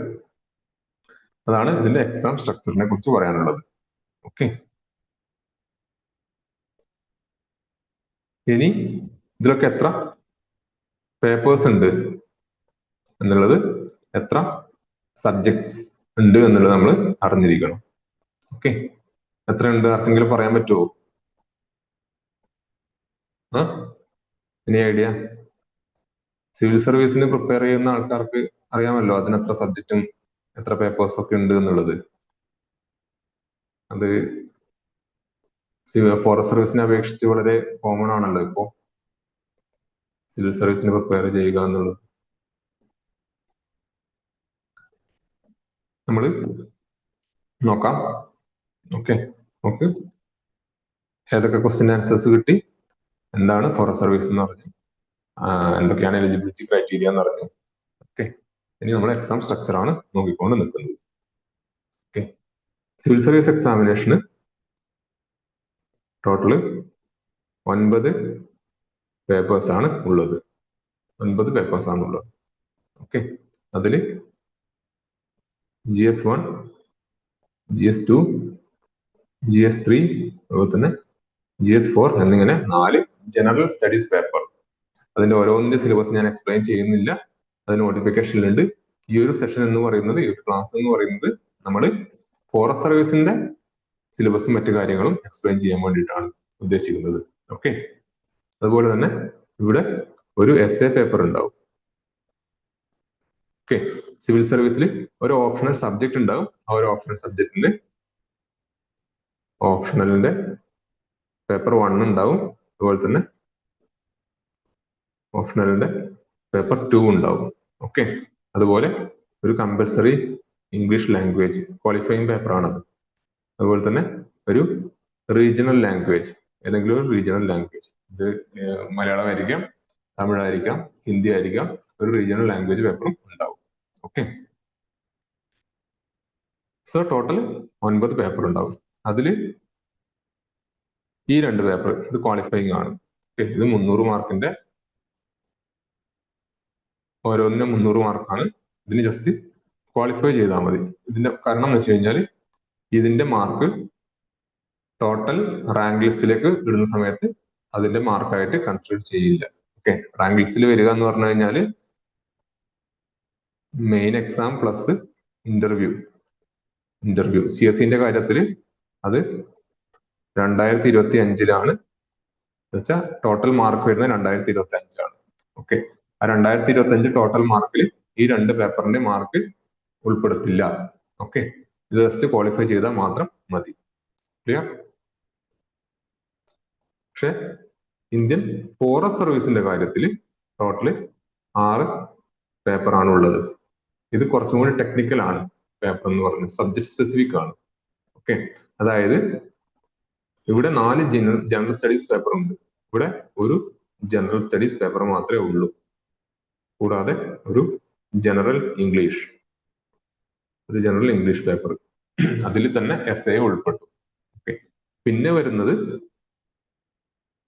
അതാണ് ഇതിന്റെ എക്സാം സ്ട്രക്ചറിനെ കുറിച്ച് പറയാനുള്ളത്. ഓക്കെ, ഇനി ഇതിലൊക്കെ എത്ര പേപ്പേഴ്സ് ഉണ്ട് എന്നുള്ളത്, എത്ര സബ്ജക്ട്സ് ഉണ്ട് എന്നുള്ളത് നമ്മൾ അറിഞ്ഞിരിക്കണം. ഓക്കെ, എത്ര ഉണ്ട് ആർക്കെങ്കിലും പറയാൻ പറ്റുമോ? ഇനി ഐഡിയ? സിവിൽ സർവീസിന് പ്രിപ്പയർ ചെയ്യുന്ന ആൾക്കാർക്ക് അറിയാമല്ലോ അതിന് എത്ര സബ്ജക്റ്റും എത്ര പേപ്പേഴ്സ് ഒക്കെ ഉണ്ട് എന്നുള്ളത്. അത് ഫോറസ്റ്റ് സർവീസിനെ അപേക്ഷിച്ച് വളരെ കോമൺ ആണല്ലോ ഇപ്പോ സിവിൽ സർവീസിന് പ്രിപ്പയർ ചെയ്യുക എന്നുള്ളത്. നമ്മൾ നോക്കാം. ഓക്കെ, നമുക്ക് ഏതൊക്കെ ക്വസ്റ്റ്യൻ ആൻസേഴ്സ് കിട്ടി, എന്താണ് ഫോറസ്റ്റ് സർവീസ് എന്ന് പറഞ്ഞു, എന്തൊക്കെയാണ് എലിജിബിലിറ്റി ക്രൈറ്റീരിയ എന്ന് പറഞ്ഞു. ഓക്കെ, ഇനി നമ്മൾ എക്സാം സ്ട്രക്ചർ ആണ് നോക്കിക്കൊണ്ട് നിൽക്കുന്നത്. ഓക്കെ, സിവിൽ സർവീസ് എക്സാമിനേഷന് ടോട്ടല് 9 പേപ്പേഴ്സ് ആണ് ഉള്ളത്. 9 പേപ്പേഴ്സ് ആണ് ഉള്ളത്. ഓക്കെ, അതിൽ GS1, GS2, GS3 അതുപോലെ തന്നെ GS4 എന്നിങ്ങനെ 4 ജനറൽ സ്റ്റഡീസ് പേപ്പർ. അതിന്റെ ഓരോന്നിന്റെ സിലബസ് ഞാൻ എക്സ്പ്ലെയിൻ ചെയ്യുന്നില്ല, അത് നോട്ടിഫിക്കേഷനിലുണ്ട്. ഈ ഒരു സെഷൻ എന്ന് പറയുന്നത്, ഈ ഒരു ക്ലാസ് എന്ന് പറയുന്നത് നമ്മൾ ഫോറസ്റ്റ് സർവീസിന്റെ സിലബസും മറ്റു കാര്യങ്ങളും എക്സ്പ്ലെയിൻ ചെയ്യാൻ വേണ്ടിയിട്ടാണ് ഉദ്ദേശിക്കുന്നത്. ഓക്കെ, അതുപോലെ തന്നെ ഇവിടെ ഒരു essay പേപ്പർ ഉണ്ടാവും. ഓക്കെ, സിവിൽ സർവീസിൽ ഒരു ഓപ്ഷണൽ സബ്ജക്ട് ഉണ്ടാവും. ആ ഒരു ഓപ്ഷണൽ സബ്ജക്റ്റിൽ ഓപ്ഷണലിന്റെ പേപ്പർ 1 ഉണ്ടാവും. അതുപോലെ തന്നെ ഓപ്ഷണലിന്റെ പേപ്പർ 2 ഉണ്ടാവും. ഓക്കെ, അതുപോലെ ഒരു compulsory English language qualifying paper ആണത്. അതുപോലെ തന്നെ ഒരു റീജിയണൽ ലാംഗ്വേജ്, ഏതെങ്കിലും ഒരു റീജിയണൽ ലാംഗ്വേജ്, ഇത് മലയാളമായിരിക്കാം, തമിഴായിരിക്കാം, ഹിന്ദി ആയിരിക്കാം, ഒരു റീജിയണൽ ലാംഗ്വേജ് പേപ്പറും ഉണ്ടാവും. ഓക്കെ, സോ ടോട്ടൽ 9 പേപ്പർ ഉണ്ടാവും. അതിൽ ഈ 2 പേപ്പർ ഇത് ക്വാളിഫയിങ് ആണ്. ഇത് 300 മാർക്കിന്റെ, ഓരോന്നിനും 300 മാർക്കാണ്. ഇതിന് ജസ്റ്റ് ക്വാളിഫൈ ചെയ്താൽ മതി. ഇതിന്റെ കാരണം എന്ന് വെച്ച് കഴിഞ്ഞാൽ ഇതിന്റെ മാർക്ക് ടോട്ടൽ റാങ്ക് ലിസ്റ്റിലേക്ക് ഇടുന്ന സമയത്ത് അതിന്റെ മാർക്കായിട്ട് കൺസിഡർ ചെയ്യില്ല. ഓക്കെ, റാങ്ക് ലിസ്റ്റിൽ വരിക എന്ന് പറഞ്ഞു കഴിഞ്ഞാൽ മെയിൻ എക്സാം പ്ലസ് ഇന്റർവ്യൂ. CSEന്റെ കാര്യത്തിൽ അത് 2025 വെച്ചാൽ ടോട്ടൽ മാർക്ക് വരുന്നത് 2025 ആണ്. ഓക്കെ, ആ 2025 ടോട്ടൽ മാർക്കിൽ ഈ 2 പേപ്പറിന്റെ മാർക്ക് ഉൾപ്പെടുത്തില്ല. ഓക്കെ, ഇത് ജസ്റ്റ് ക്വാളിഫൈ ചെയ്താൽ മാത്രം മതി. ക്ലിയർ? പക്ഷെ ഇന്ത്യൻ ഫോറസ്റ്റ് സർവീസിന്റെ കാര്യത്തിൽ ടോട്ടൽ 6 പേപ്പർ ആണ് ഉള്ളത്. ഇത് കുറച്ചും കൂടി ടെക്നിക്കൽ ആണ്. പേപ്പർ എന്ന് പറയുന്നത് സബ്ജക്ട് സ്പെസിഫിക് ആണ്. ഓക്കെ, അതായത് ഇവിടെ 4 ജനറൽ സ്റ്റഡീസ് പേപ്പർ ഉണ്ട്. ഇവിടെ ഒരു ജനറൽ സ്റ്റഡീസ് പേപ്പർ മാത്രമേ ഉള്ളൂ. കൂടാതെ ഒരു ജനറൽ ഇംഗ്ലീഷ് പേപ്പർ, അതിൽ തന്നെ essay ഉൾപ്പെട്ടു. ഓക്കെ, പിന്നെ വരുന്നത്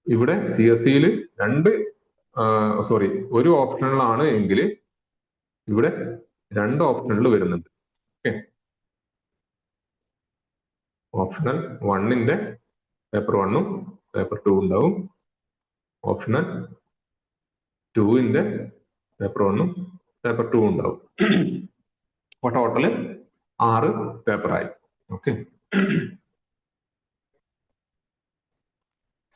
ഇവിടെ CSEയിൽ ഒരു ഓപ്ഷണൽ ആണ് എങ്കിൽ ഇവിടെ 2 ഓപ്ഷണൽ വരുന്നുണ്ട്. ഓക്കെ, ഓപ്ഷണൽ 1ന്റെ പേപ്പർ 1ഉം പേപ്പർ 2 ഉണ്ടാവും. ഓപ്ഷണൽ 2ന്റെ പേപ്പർ 1ഉം പേപ്പർ 2 ഉണ്ടാവും. അപ്പൊ ടോട്ടല് 6 പേപ്പറായി. ഓക്കെ,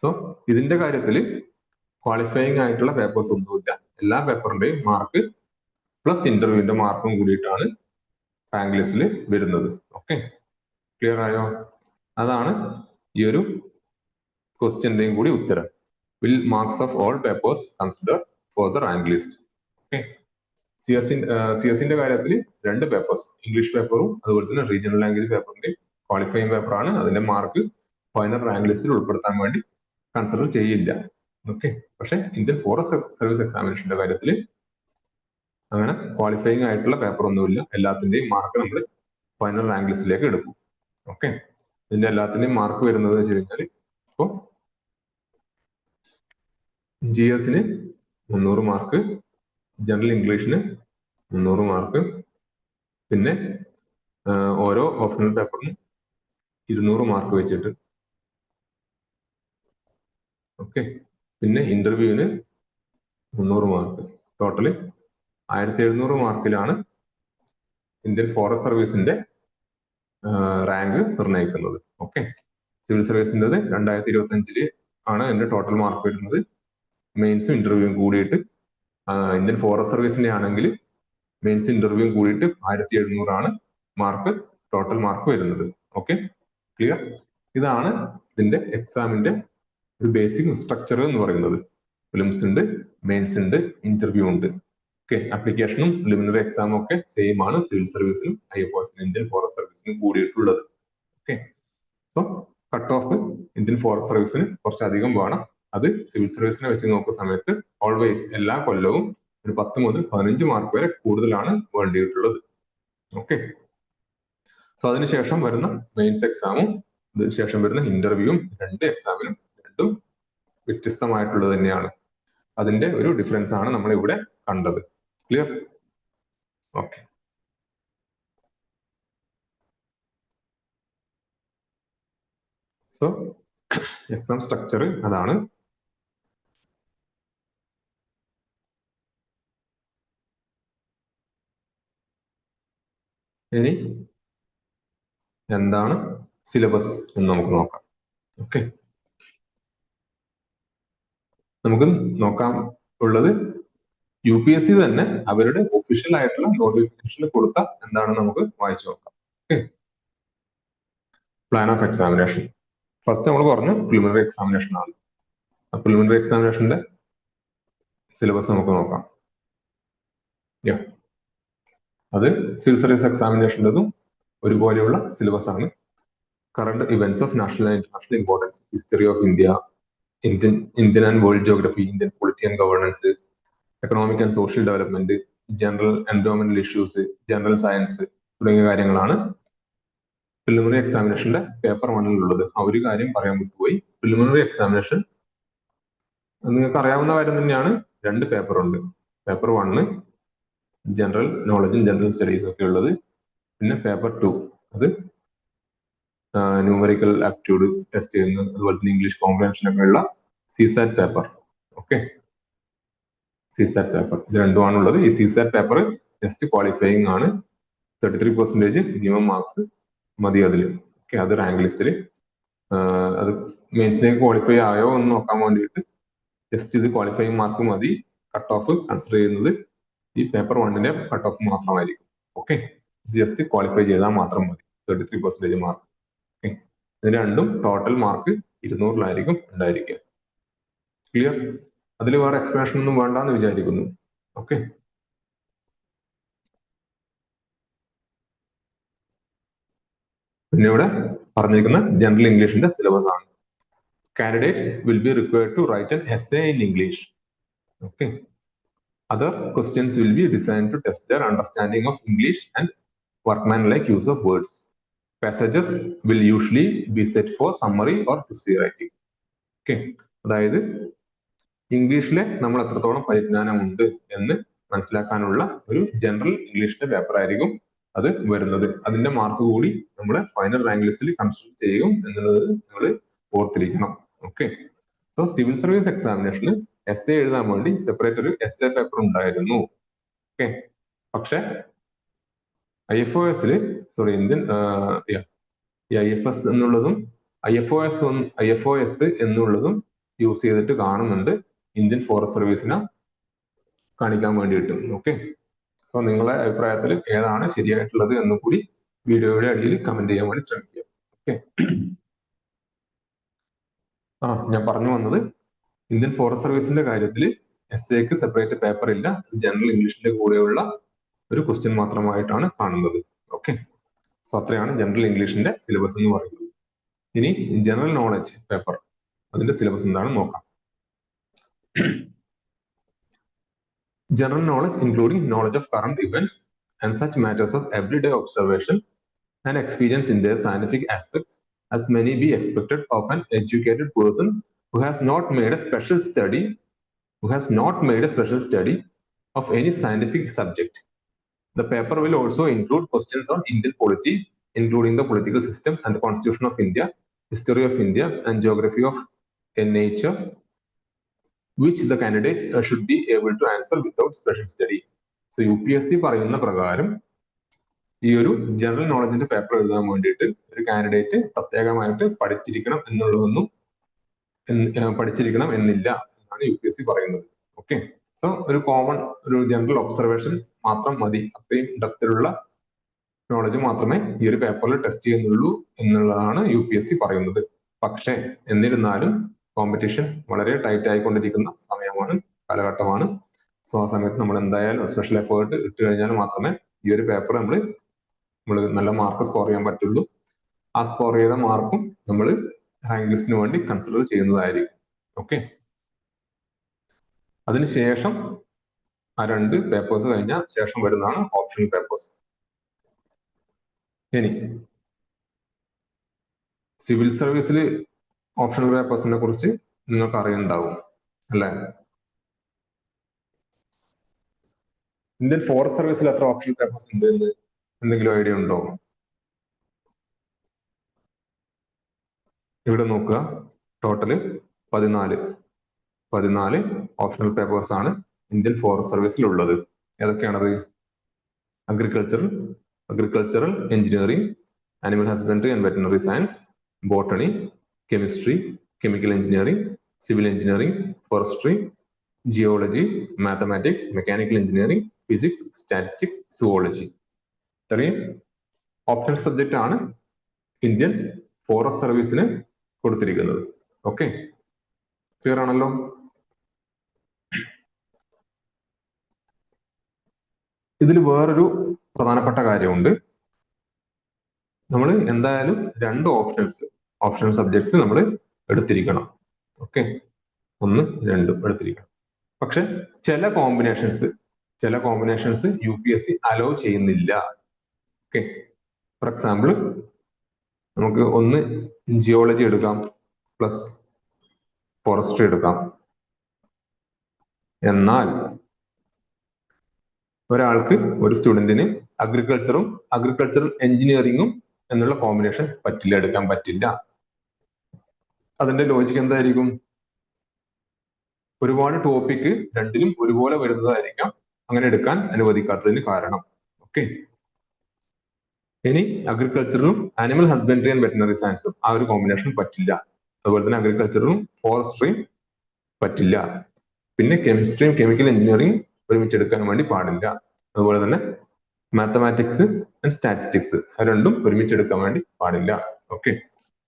സോ ഇതിന്റെ കാര്യത്തിൽ ക്വാളിഫയിങ് ആയിട്ടുള്ള പേപ്പേഴ്സ് ഒന്നുമില്ല. എല്ലാ പേപ്പറിന്റെയും മാർക്ക് പ്ലസ് ഇന്റർവ്യൂവിന്റെ മാർക്കും കൂടിയിട്ടാണ് റാങ്ക് ലിസ്റ്റിൽ വരുന്നത്. ഓക്കെ, ക്ലിയർ ആയോ? അതാണ് ഈ ഒരു ക്വസ്റ്റ്യന്റെയും കൂടി ഉത്തരം. Will marks of all papers consider for the rank list. Okay, CSEന്റെ കാര്യത്തിൽ 2 പേപ്പേഴ്സ്, ഇംഗ്ലീഷ് പേപ്പറും അതുപോലെ തന്നെ റീജിയണൽ ലാംഗ്വേജ് പേപ്പറിന്റെ ക്വാളിഫയിങ് പേപ്പറാണ്. അതിന്റെ മാർക്ക് ഫൈനൽ റാങ്ക് ലിസ്റ്റിൽ ഉൾപ്പെടുത്താൻ വേണ്ടി കൺസിഡർ ചെയ്യില്ല. ഓക്കെ, പക്ഷെ ഇന്ത്യൻ ഫോറസ്റ്റ് സർവീസ് എക്സാമിനേഷന്റെ കാര്യത്തിൽ അങ്ങനെ ക്വാളിഫയിങ് ആയിട്ടുള്ള പേപ്പർ ഒന്നുമില്ല. എല്ലാത്തിന്റെയും മാർക്ക് നമ്മൾ ഫൈനൽ റാങ്ക് ലിസ്റ്റിലേക്ക് എടുക്കും. ഓക്കെ, ഇതിന്റെ എല്ലാത്തിന്റെയും മാർക്ക് വരുന്നത് വെച്ച് കഴിഞ്ഞാൽ ഇപ്പോ GSന് 300 മാർക്ക്, ജനറൽ ഇംഗ്ലീഷിന് 300 മാർക്ക്, പിന്നെ ഓരോ ഓപ്ഷണൽ പേപ്പറിനും 200 മാർക്ക് വെച്ചിട്ട്. ഓക്കെ, പിന്നെ ഇന്റർവ്യൂവിന് 300 മാർക്ക്. ടോട്ടല് 1700 മാർക്കിലാണ് ഇന്ത്യൻ ഫോറസ്റ്റ് സർവീസിന്റെ റാങ്ക് നിർണ്ണയിക്കുന്നത്. ഓക്കെ, സിവിൽ സർവീസിന്റെ 2025 ആണ് എന്റെ ടോട്ടൽ മാർക്ക് വരുന്നത്. മെയിൻസും ഇന്റർവ്യൂവും കൂടിയിട്ട് ഇന്ത്യൻ ഫോറസ്റ്റ് സർവീസിന്റെ ആണെങ്കിൽ മെയിൻസ് ഇന്റർവ്യൂവും കൂടിയിട്ട് 1700 ആണ് മാർക്ക്, ടോട്ടൽ മാർക്ക് വരുന്നത്. Okay, clear? ഇതാണ് ഇതിന്റെ എക്സാമിന്റെ ഒരു ബേസിക് സ്ട്രക്ചർ എന്ന് പറയുന്നത്. ഫിലിംസ് ഉണ്ട്, മെയിൻസ് ഉണ്ട്, ഇന്റർവ്യൂ ഉണ്ട്. ഓക്കെ, ആപ്ലിക്കേഷനും പ്രിലിമിനറി എക്സാമും ഒക്കെ സെയിം ആണ് സിവിൽ സർവീസിനും IFOസിനും ഇന്ത്യൻ ഫോറസ്റ്റ് സർവീസിനും കൂടിയിട്ടുള്ളത്. Okay, so cut off Indian forest സർവീസിന് കുറച്ചധികം വേണം. അത് സിവിൽ സർവീസിനെ വെച്ച് നോക്കുന്ന സമയത്ത് ഓൾവേസ് എല്ലാ കൊല്ലവും ഒരു 10 മുതൽ 15 മാർക്ക് വരെ കൂടുതലാണ് വേണ്ടിയിട്ടുള്ളത്. ഓക്കെ, സോ അതിനുശേഷം വരുന്ന മെയിൻസ് എക്സാമും അതിനുശേഷം വരുന്ന ഇന്റർവ്യൂവും 2 എക്സാമിനും രണ്ടും വ്യത്യസ്തമായിട്ടുള്ളത് തന്നെയാണ്. അതിന്റെ ഒരു ഡിഫറൻസ് ആണ് നമ്മൾ ഇവിടെ കണ്ടത്. Clear? Okay, so exam structure അതാണ്. ഇനി എന്താണ് സിലബസ് എന്ന് നമുക്ക് നോക്കാം. ഓക്കെ, നമുക്ക് നോക്കാൻ ഉള്ളത് UPSC തന്നെ അവരുടെ ഒഫീഷ്യൽ ആയിട്ടുള്ള നോട്ടിഫിക്കേഷനിൽ കൊടുത്ത എന്താണെന്ന് നമുക്ക് വായിച്ചു നോക്കാം. Okay, plan of examination. First നമ്മൾ പറഞ്ഞു പ്രിലിമിനറി എക്സാമിനേഷൻ ആണ്. പ്രിലിമിനറി എക്സാമിനേഷന്റെ സിലബസ് നമുക്ക് നോക്കാം. അത് സിവിൽ സർവീസ് എക്സാമിനേഷൻ്റെതും ഒരുപോലെയുള്ള സിലബസ് ആണ്. Current events of national and international importance, history of India, Indian and world geography, Indian polity and governance, economic and social development, general എൻവയോൺമെന്റൽ ഇഷ്യൂസ്, ജനറൽ സയൻസ് തുടങ്ങിയ കാര്യങ്ങളാണ് പ്രിലിമിനറി എക്സാമിനേഷന്റെ പേപ്പർ 1 ഉള്ളത്. ആ ഒരു കാര്യം പറയാൻ വിട്ടുപോയി. പ്രിലിമിനറി എക്സാമിനേഷൻ നിങ്ങൾക്ക് അറിയാവുന്ന കാര്യം തന്നെയാണ്. 2 പേപ്പർ ഉണ്ട്. പേപ്പർ 1 ജനറൽ നോളജും ജനറൽ സ്റ്റഡീസും ഒക്കെ ഉള്ളത്. പിന്നെ പേപ്പർ 2 അത് ന്യൂമറിക്കൽ ആപ്റ്റിറ്റ്യൂഡ് ടെസ്റ്റ് ചെയ്യുന്നത്, അതുപോലെ തന്നെ ഇംഗ്ലീഷ് കോംപ്രഹെൻഷൻ ഒക്കെ ഉള്ള CSAT paper. Okay, CSAT paper ഇത് രണ്ടുമാണുള്ളത്. ഈ CSAT പേപ്പർ ജസ്റ്റ് ക്വാളിഫയിങ് ആണ്. 33% മിനിമം മാർക്സ് മതി അതിൽ. ഓക്കെ, അത് റാങ്ക് ലിസ്റ്റിൽ അത് മെയിൻസിലേക്ക് ക്വാളിഫൈ ആയോ എന്ന് നോക്കാൻ വേണ്ടിയിട്ട് ജസ്റ്റ് ഇത് ക്വാളിഫയിങ് മാർക്ക് മതി. കട്ട് ഓഫ് കൺസിഡർ ചെയ്യുന്നത് ഈ പേപ്പർ 1ന്റെ കട്ട് ഓഫ് മാത്രമായിരിക്കും. ഓക്കെ, ജസ്റ്റ് ക്വാളിഫൈ ചെയ്താൽ മാത്രം മതി. 33% മാർക്ക്. ഓക്കെ, ഇത് രണ്ടും ടോട്ടൽ മാർക്ക് 200-ലായിരിക്കും ഉണ്ടായിരിക്കുക. ക്ലിയർ? അതിൽ വേറെ എക്സ്പ്ലനേഷൻ ഒന്നും വേണ്ടെന്ന് വിചാരിക്കുന്നു. ഓക്കെ, പിന്നെ ഇവിടെ പറഞ്ഞിരിക്കുന്ന ജനറൽ ഇംഗ്ലീഷിന്റെ സിലബസ് ആണ്. Candidate will be required to write an essay in English. Okay, other questions will be designed to test their understanding of English and workmanlike use of words. Passages will usually be set for summary or essay writing. Okay, അതായത് ഇംഗ്ലീഷിലെ നമ്മൾ എത്രത്തോളം പരിജ്ഞാനമുണ്ട് എന്ന് മനസ്സിലാക്കാനുള്ള ഒരു general ഇംഗ്ലീഷിന്റെ paper ആയിരിക്കും അത് വരുന്നത്. അതിന്റെ മാർക്ക് കൂടി നമ്മൾ ഫൈനൽ റാങ്ക് ലിസ്റ്റിൽ കൺസിഡർ ചെയ്യും എന്നുള്ളത് നിങ്ങൾ ഓർത്തിരിക്കണം. ഓക്കെ, സോ സിവിൽ സർവീസ് എക്സാമിനേഷന് essay എഴുതാൻ വേണ്ടി സെപ്പറേറ്റ് ഒരു essay പേപ്പർ ഉണ്ടായിരുന്നു. ഓക്കെ, പക്ഷെ IFOS ഇന്ത്യൻ IFS എന്നുള്ളതും IFOS എന്നുള്ളതും യൂസ് ചെയ്തിട്ട് കാണുന്നുണ്ട് ഇന്ത്യൻ ഫോറസ്റ്റ് സർവീസിനെ കാണിക്കാൻ വേണ്ടിയിട്ട്. ഓക്കെ, സോ നിങ്ങളെ അഭിപ്രായത്തിൽ ഏതാണ് ശരിയായിട്ടുള്ളത് എന്ന് കൂടി വീഡിയോയുടെ അടിയിൽ കമന്റ് ചെയ്യാൻ വേണ്ടി ശ്രമിക്കുക. ഓക്കെ, ഞാൻ പറഞ്ഞു വന്നത് ഇന്ത്യൻ ഫോറസ്റ്റ് സർവീസിന്റെ കാര്യത്തിൽ essayക്ക് സെപ്പറേറ്റ് പേപ്പർ ഇല്ല. ജനറൽ ഇംഗ്ലീഷിന്റെ കൂടെയുള്ള ഒരു ക്വസ്റ്റ്യൻ മാത്രമായിട്ടാണ് കാണുന്നത്. ഓക്കെ, സോ അത്രയാണ് ജനറൽ ഇംഗ്ലീഷിന്റെ സിലബസ് എന്ന് പറയുന്നത്. ഇനി ജനറൽ നോളജ് പേപ്പർ അതിന്റെ സിലബസ് എന്താണെന്ന് നോക്കാം. General knowledge including knowledge of current events and such matters of everyday observation and experience in their scientific aspects as many be expected of an educated person who has not made a special study of any scientific subject. The paper will also include questions on Indian polity, including the political system and the Constitution of India, history of India and geography of nature, which the candidate should be able to answer without special study. So UPSC പറയുന്ന പ്രകാരം ഈ ഒരു general നോളജിന്റെ paper എഴുതാൻ വേണ്ടിയിട്ട് ഒരു candidate പ്രത്യേകമായിട്ട് പഠിച്ചിരിക്കണം എന്നില്ല എന്നാണ് UPSC പറയുന്നത്. ഓക്കെ, സോ ഒരു കോമൺ ഒരു ജനറൽ ഒബ്സർവേഷൻ മാത്രം മതി. അത്രയും ഡെപ്തിലുള്ള നോളജ് മാത്രമേ ഈ ഒരു പേപ്പറിൽ ടെസ്റ്റ് ചെയ്യുന്നുള്ളൂ എന്നുള്ളതാണ് UPSC പറയുന്നത്. പക്ഷേ എന്നിരുന്നാലും കോമ്പറ്റീഷൻ വളരെ ടൈറ്റ് ആയിക്കൊണ്ടിരിക്കുന്ന കാലഘട്ടമാണ്. സോ ആ സമയത്ത് നമ്മൾ എന്തായാലും സ്പെഷ്യൽ എഫേർട്ട് ഇട്ട് കഴിഞ്ഞാൽ മാത്രമേ ഈ ഒരു പേപ്പർ നമ്മൾ നല്ല മാർക്ക് സ്കോർ ചെയ്യാൻ പറ്റുള്ളൂ. ആ സ്കോർ ചെയ്ത മാർക്കും നമ്മൾ റാങ്ക് ലിസ്റ്റിന് വേണ്ടി കൺസിഡർ ചെയ്യുന്നതായിരിക്കും. ഓക്കെ, അതിനുശേഷം ആ 2 പേപ്പേഴ്സ് കഴിഞ്ഞ ശേഷം വരുന്നതാണ് ഓപ്ഷണൽ പേപ്പേഴ്സ്. ഇനി സിവിൽ സർവീസിൽ ഓപ്ഷണൽ പേപ്പേഴ്സിനെ കുറിച്ച് നിങ്ങൾക്ക് അറിയുന്നുണ്ടാവും അല്ലെ? ഇന്ത്യൻ ഫോറസ്റ്റ് സർവീസിൽ എത്ര ഓപ്ഷണൽ പേപ്പേഴ്സ് ഉണ്ട് എന്ന് എന്തെങ്കിലും ഐഡിയ ഉണ്ടോ? ഇവിടെ നോക്കുക, ടോട്ടല് 14 ഓപ്ഷണൽ പേപ്പേഴ്സ് ആണ് ഇന്ത്യൻ ഫോറസ്റ്റ് സർവീസിൽ ഉള്ളത്. ഏതൊക്കെയാണത്? Agricultural engineering, animal husbandry and veterinary science, botany, chemistry, chemical engineering, civil engineering, forestry, geology, mathematics, mechanical engineering, physics, statistics, zoology. ഇത്രയും ഓപ്ഷണൽ സബ്ജക്റ്റ് ആണ് ഇന്ത്യൻ ഫോറസ്റ്റ് സർവീസിന് കൊടുത്തിരിക്കുന്നത്. ഓക്കെ, ക്ലിയർ ആണല്ലോ? ഇതിൽ വേറൊരു പ്രധാനപ്പെട്ട കാര്യമുണ്ട്. നമ്മൾ എന്തായാലും 2 ഓപ്ഷണൽ സബ്ജക്ട്സ് നമ്മൾ എടുത്തിരിക്കണം. ഓക്കെ, 1, 2 എടുത്തിരിക്കണം. പക്ഷെ ചില കോമ്പിനേഷൻസ് UPSC അലോ ചെയ്യുന്നില്ല. ഓക്കെ, ഫോർ എക്സാമ്പിൾ നമുക്ക് ഒന്ന് ജിയോളജി എടുക്കാം പ്ലസ് ഫോറസ്ട്രി എടുക്കാം. എന്നാൽ ഒരു സ്റ്റുഡന്റിന് അഗ്രികൾച്ചറൽ എഞ്ചിനീയറിംഗും എന്നുള്ള കോമ്പിനേഷൻ എടുക്കാൻ പറ്റില്ല. അതിന്റെ ലോജിക്ക് എന്തായിരിക്കും? ഒരുപാട് ടോപ്പിക് രണ്ടിലും ഒരുപോലെ വരുന്നതായിരിക്കാം അങ്ങനെ എടുക്കാൻ അനുവദിക്കാത്തതിന് കാരണം. ഓക്കെ, ഇനി അഗ്രികൾച്ചറും ആനിമൽ ഹസ്ബൻഡറി ആൻഡ് വെറ്റിനറി സയൻസും ആ ഒരു കോമ്പിനേഷൻ പറ്റില്ല. അതുപോലെ തന്നെ അഗ്രികൾച്ചറും ഫോറസ്ട്രിയും പറ്റില്ല. പിന്നെ കെമിസ്ട്രിയും കെമിക്കൽ എഞ്ചിനീയറിംഗ് ഒരുമിച്ചെടുക്കാൻ വേണ്ടി പാടില്ല. അതുപോലെ തന്നെ മാത്തമാറ്റിക്സ് ആൻഡ് സ്റ്റാറ്റിസ്റ്റിക്സ് രണ്ടും ഒരുമിച്ചെടുക്കാൻ വേണ്ടി പാടില്ല. ഓക്കെ,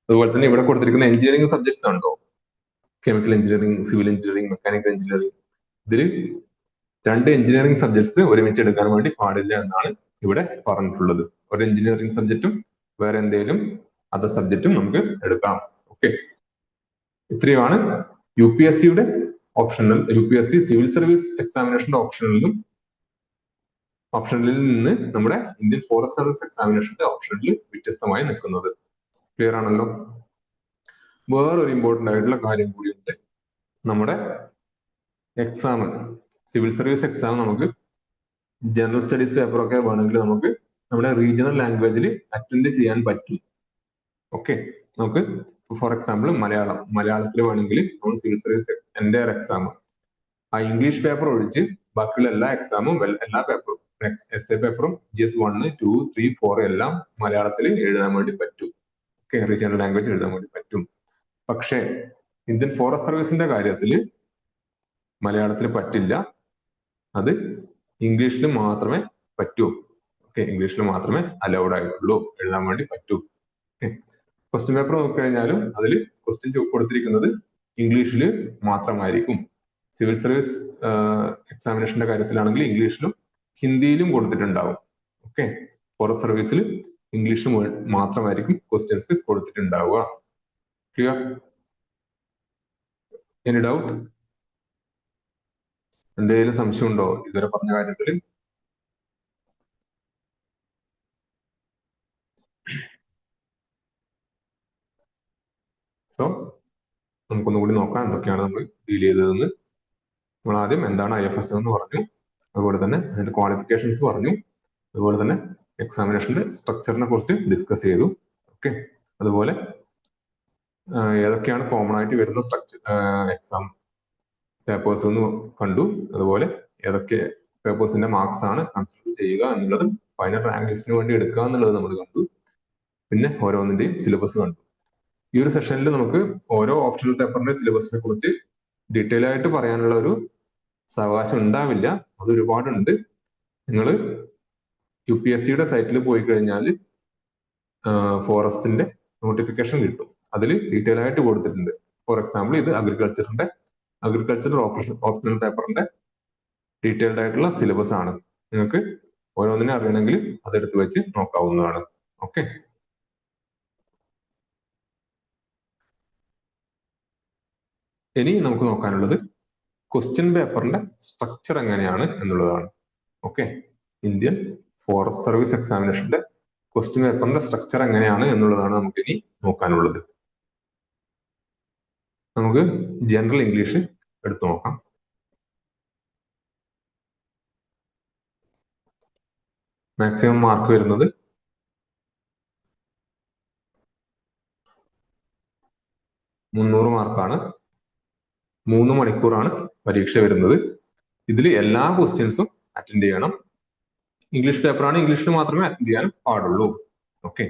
അതുപോലെ തന്നെ ഇവിടെ കൊടുത്തിരിക്കുന്ന എഞ്ചിനീയറിംഗ് സബ്ജക്ട്സ് ഉണ്ടോ? Chemical engineering, civil engineering, mechanical engineering, ഇതിൽ 2 എഞ്ചിനീയറിംഗ് സബ്ജക്ട്സ് ഒരുമിച്ച് എടുക്കാൻ വേണ്ടി പാടില്ല എന്നാണ് ഇവിടെ പറഞ്ഞിട്ടുള്ളത്. ഒരു എഞ്ചിനീയറിംഗ് സബ്ജക്റ്റും വേറെ എന്തെങ്കിലും അതർ സബ്ജക്റ്റും നമുക്ക് എടുക്കാം. ഓക്കെ, ഇത്രയുമാണ് UPSC സിവിൽ സർവീസ് എക്സാമിനേഷന്റെ ഓപ്ഷനിൽ നിന്ന് നമ്മുടെ ഇന്ത്യൻ ഫോറസ്റ്റ് സർവീസ് എക്സാമിനേഷന്റെ ഓപ്ഷനിൽ വ്യത്യസ്തമായി നിൽക്കുന്നത്. ക്ലിയർ ആണല്ലോ? വേറൊരു ഇമ്പോർട്ടന്റ് ആയിട്ടുള്ള കാര്യം കൂടിയുണ്ട്. നമ്മുടെ എക്സാം, സിവിൽ സർവീസ് എക്സാം നമുക്ക് ജനറൽ സ്റ്റഡീസ് പേപ്പറൊക്കെ വേണമെങ്കിൽ നമുക്ക് നമ്മുടെ റീജിയണൽ ലാംഗ്വേജിൽ അറ്റൻഡ് ചെയ്യാൻ പറ്റും. ഓക്കെ, നമുക്ക് ഫോർ എക്സാമ്പിൾ മലയാളത്തിൽ വേണമെങ്കിൽ നമ്മൾ സിവിൽ സർവീസ് എൻറ്റയർ എക്സാം ആ ഇംഗ്ലീഷ് പേപ്പർ ഒഴിച്ച് ബാക്കിയുള്ള എല്ലാ എക്സാമും എല്ലാ പേപ്പറും essay പേപ്പറും GS 1, 2, 3, 4 എല്ലാം മലയാളത്തിൽ എഴുതാൻ വേണ്ടി പറ്റും. ഓക്കെ, റീജിയണൽ ലാംഗ്വേജ് എഴുതാൻ വേണ്ടി പറ്റും. പക്ഷേ ഇന്ത്യൻ ഫോറസ്റ്റ് സർവീസിന്റെ കാര്യത്തിൽ മലയാളത്തിൽ പറ്റില്ല. അത് ഇംഗ്ലീഷിൽ മാത്രമേ പറ്റൂ. ഓക്കെ, ഇംഗ്ലീഷിൽ മാത്രമേ അലൗഡ് ആയിട്ടുള്ളൂ, എഴുതാൻ വേണ്ടി പറ്റൂ. ക്വസ്റ്റ്യൻ പേപ്പർ നോക്കിക്കഴിഞ്ഞാലും അതിൽ ക്വസ്റ്റ്യൻ കൊടുത്തിരിക്കുന്നത് ഇംഗ്ലീഷിൽ മാത്രമായിരിക്കും. സിവിൽ സർവീസ് എക്സാമിനേഷന്റെ കാര്യത്തിലാണെങ്കിൽ ഇംഗ്ലീഷിലും ഹിന്ദിയിലും കൊടുത്തിട്ടുണ്ടാവും. ഓക്കെ, ഫോറസ്റ്റ് സർവീസിൽ ഇംഗ്ലീഷ് മാത്രമായിരിക്കും ക്വസ്റ്റ്യൻസ് കൊടുത്തിട്ടുണ്ടാവുക. ക്ലിയർ? Any doubt? എന്തെങ്കിലും സംശയം ഉണ്ടോ ഇതുവരെ പറഞ്ഞ കാര്യത്തിൽ? സോ നമുക്കൊന്നുകൂടി നോക്കാം എന്തൊക്കെയാണ് നമ്മൾ ഡീൽ ചെയ്തതെന്ന്. നമ്മൾ ആദ്യം എന്താണ് IFS എന്ന് പറഞ്ഞു, അതുപോലെ തന്നെ അതിന്റെ ക്വാളിഫിക്കേഷൻസ് പറഞ്ഞു, അതുപോലെ തന്നെ എക്സാമിനേഷന്റെ സ്ട്രക്ചറിനെ കുറിച്ച് ഡിസ്കസ് ചെയ്തു. ഓക്കെ, അതുപോലെ ഏതൊക്കെയാണ് കോമൺ ആയിട്ട് വരുന്ന എക്സാം പേപ്പേഴ്സ് എന്ന് കണ്ടു. അതുപോലെ ഏതൊക്കെ പേപ്പേഴ്സിന്റെ മാർക്സ് ആണ് കൺസിഡർ ചെയ്യുക എന്നുള്ളതും ഫൈനൽ റാങ്ക് ലിസ്റ്റിന് വേണ്ടി എടുക്കുക എന്നുള്ളത് നമ്മൾ കണ്ടു. പിന്നെ ഓരോന്നിന്റെയും സിലബസ് കണ്ടു. ഈ ഒരു സെഷനിൽ നമുക്ക് ഓരോ ഓപ്ഷണൽ പേപ്പറിന്റെ സിലബസിനെ കുറിച്ച് ഡീറ്റെയിൽ ആയിട്ട് പറയാനുള്ള ഒരു സാവകാശം ഉണ്ടാവില്ല. അത് ഒരുപാടുണ്ട്. നിങ്ങൾ UPSCയുടെ സൈറ്റിൽ പോയി കഴിഞ്ഞാൽ ഫോറസ്റ്റിന്റെ നോട്ടിഫിക്കേഷൻ കിട്ടും. അതിൽ ഡീറ്റെയിൽ ആയിട്ട് കൊടുത്തിട്ടുണ്ട്. ഫോർ എക്സാമ്പിൾ ഇത് അഗ്രികൾച്ചർ ഓപ്ഷണൽ പേപ്പറിന്റെ ഡീറ്റെയിൽഡ് ആയിട്ടുള്ള സിലബസ് ആണ്. നിങ്ങൾക്ക് ഓരോന്നിനെ അറിയണമെങ്കിൽ അതെടുത്ത് വെച്ച് നോക്കാവുന്നതാണ്. ഓക്കെ, ഇനി നമുക്ക് നോക്കാനുള്ളത് ക്വസ്റ്റ്യൻ പേപ്പറിന്റെ സ്ട്രക്ചർ എങ്ങനെയാണ് എന്നുള്ളതാണ്. ഓക്കെ, ഇന്ത്യൻ ഫോറസ്റ്റ് സർവീസ് എക്സാമിനേഷന്റെ ക്വസ്റ്റ്യൻ പേപ്പറിന്റെ സ്ട്രക്ചർ എങ്ങനെയാണ് എന്നുള്ളതാണ് നമുക്ക് ഇനി നോക്കാനുള്ളത്. നമുക്ക് ജനറൽ ഇംഗ്ലീഷ് എടുത്തു നോക്കാം. മാക്സിമം മാർക്ക് വരുന്നത് 300 മാർക്കാണ്. 3 മണിക്കൂറാണ് പരീക്ഷ വരുന്നത്. ഇതിൽ എല്ലാ ക്വസ്റ്റ്യൻസും അറ്റൻഡ് ചെയ്യണം. ഇംഗ്ലീഷ് പേപ്പറാണ്, ഇംഗ്ലീഷിൽ മാത്രമേ അറ്റൻഡ് ചെയ്യാൻ പാടുള്ളൂ. ഓക്കെ,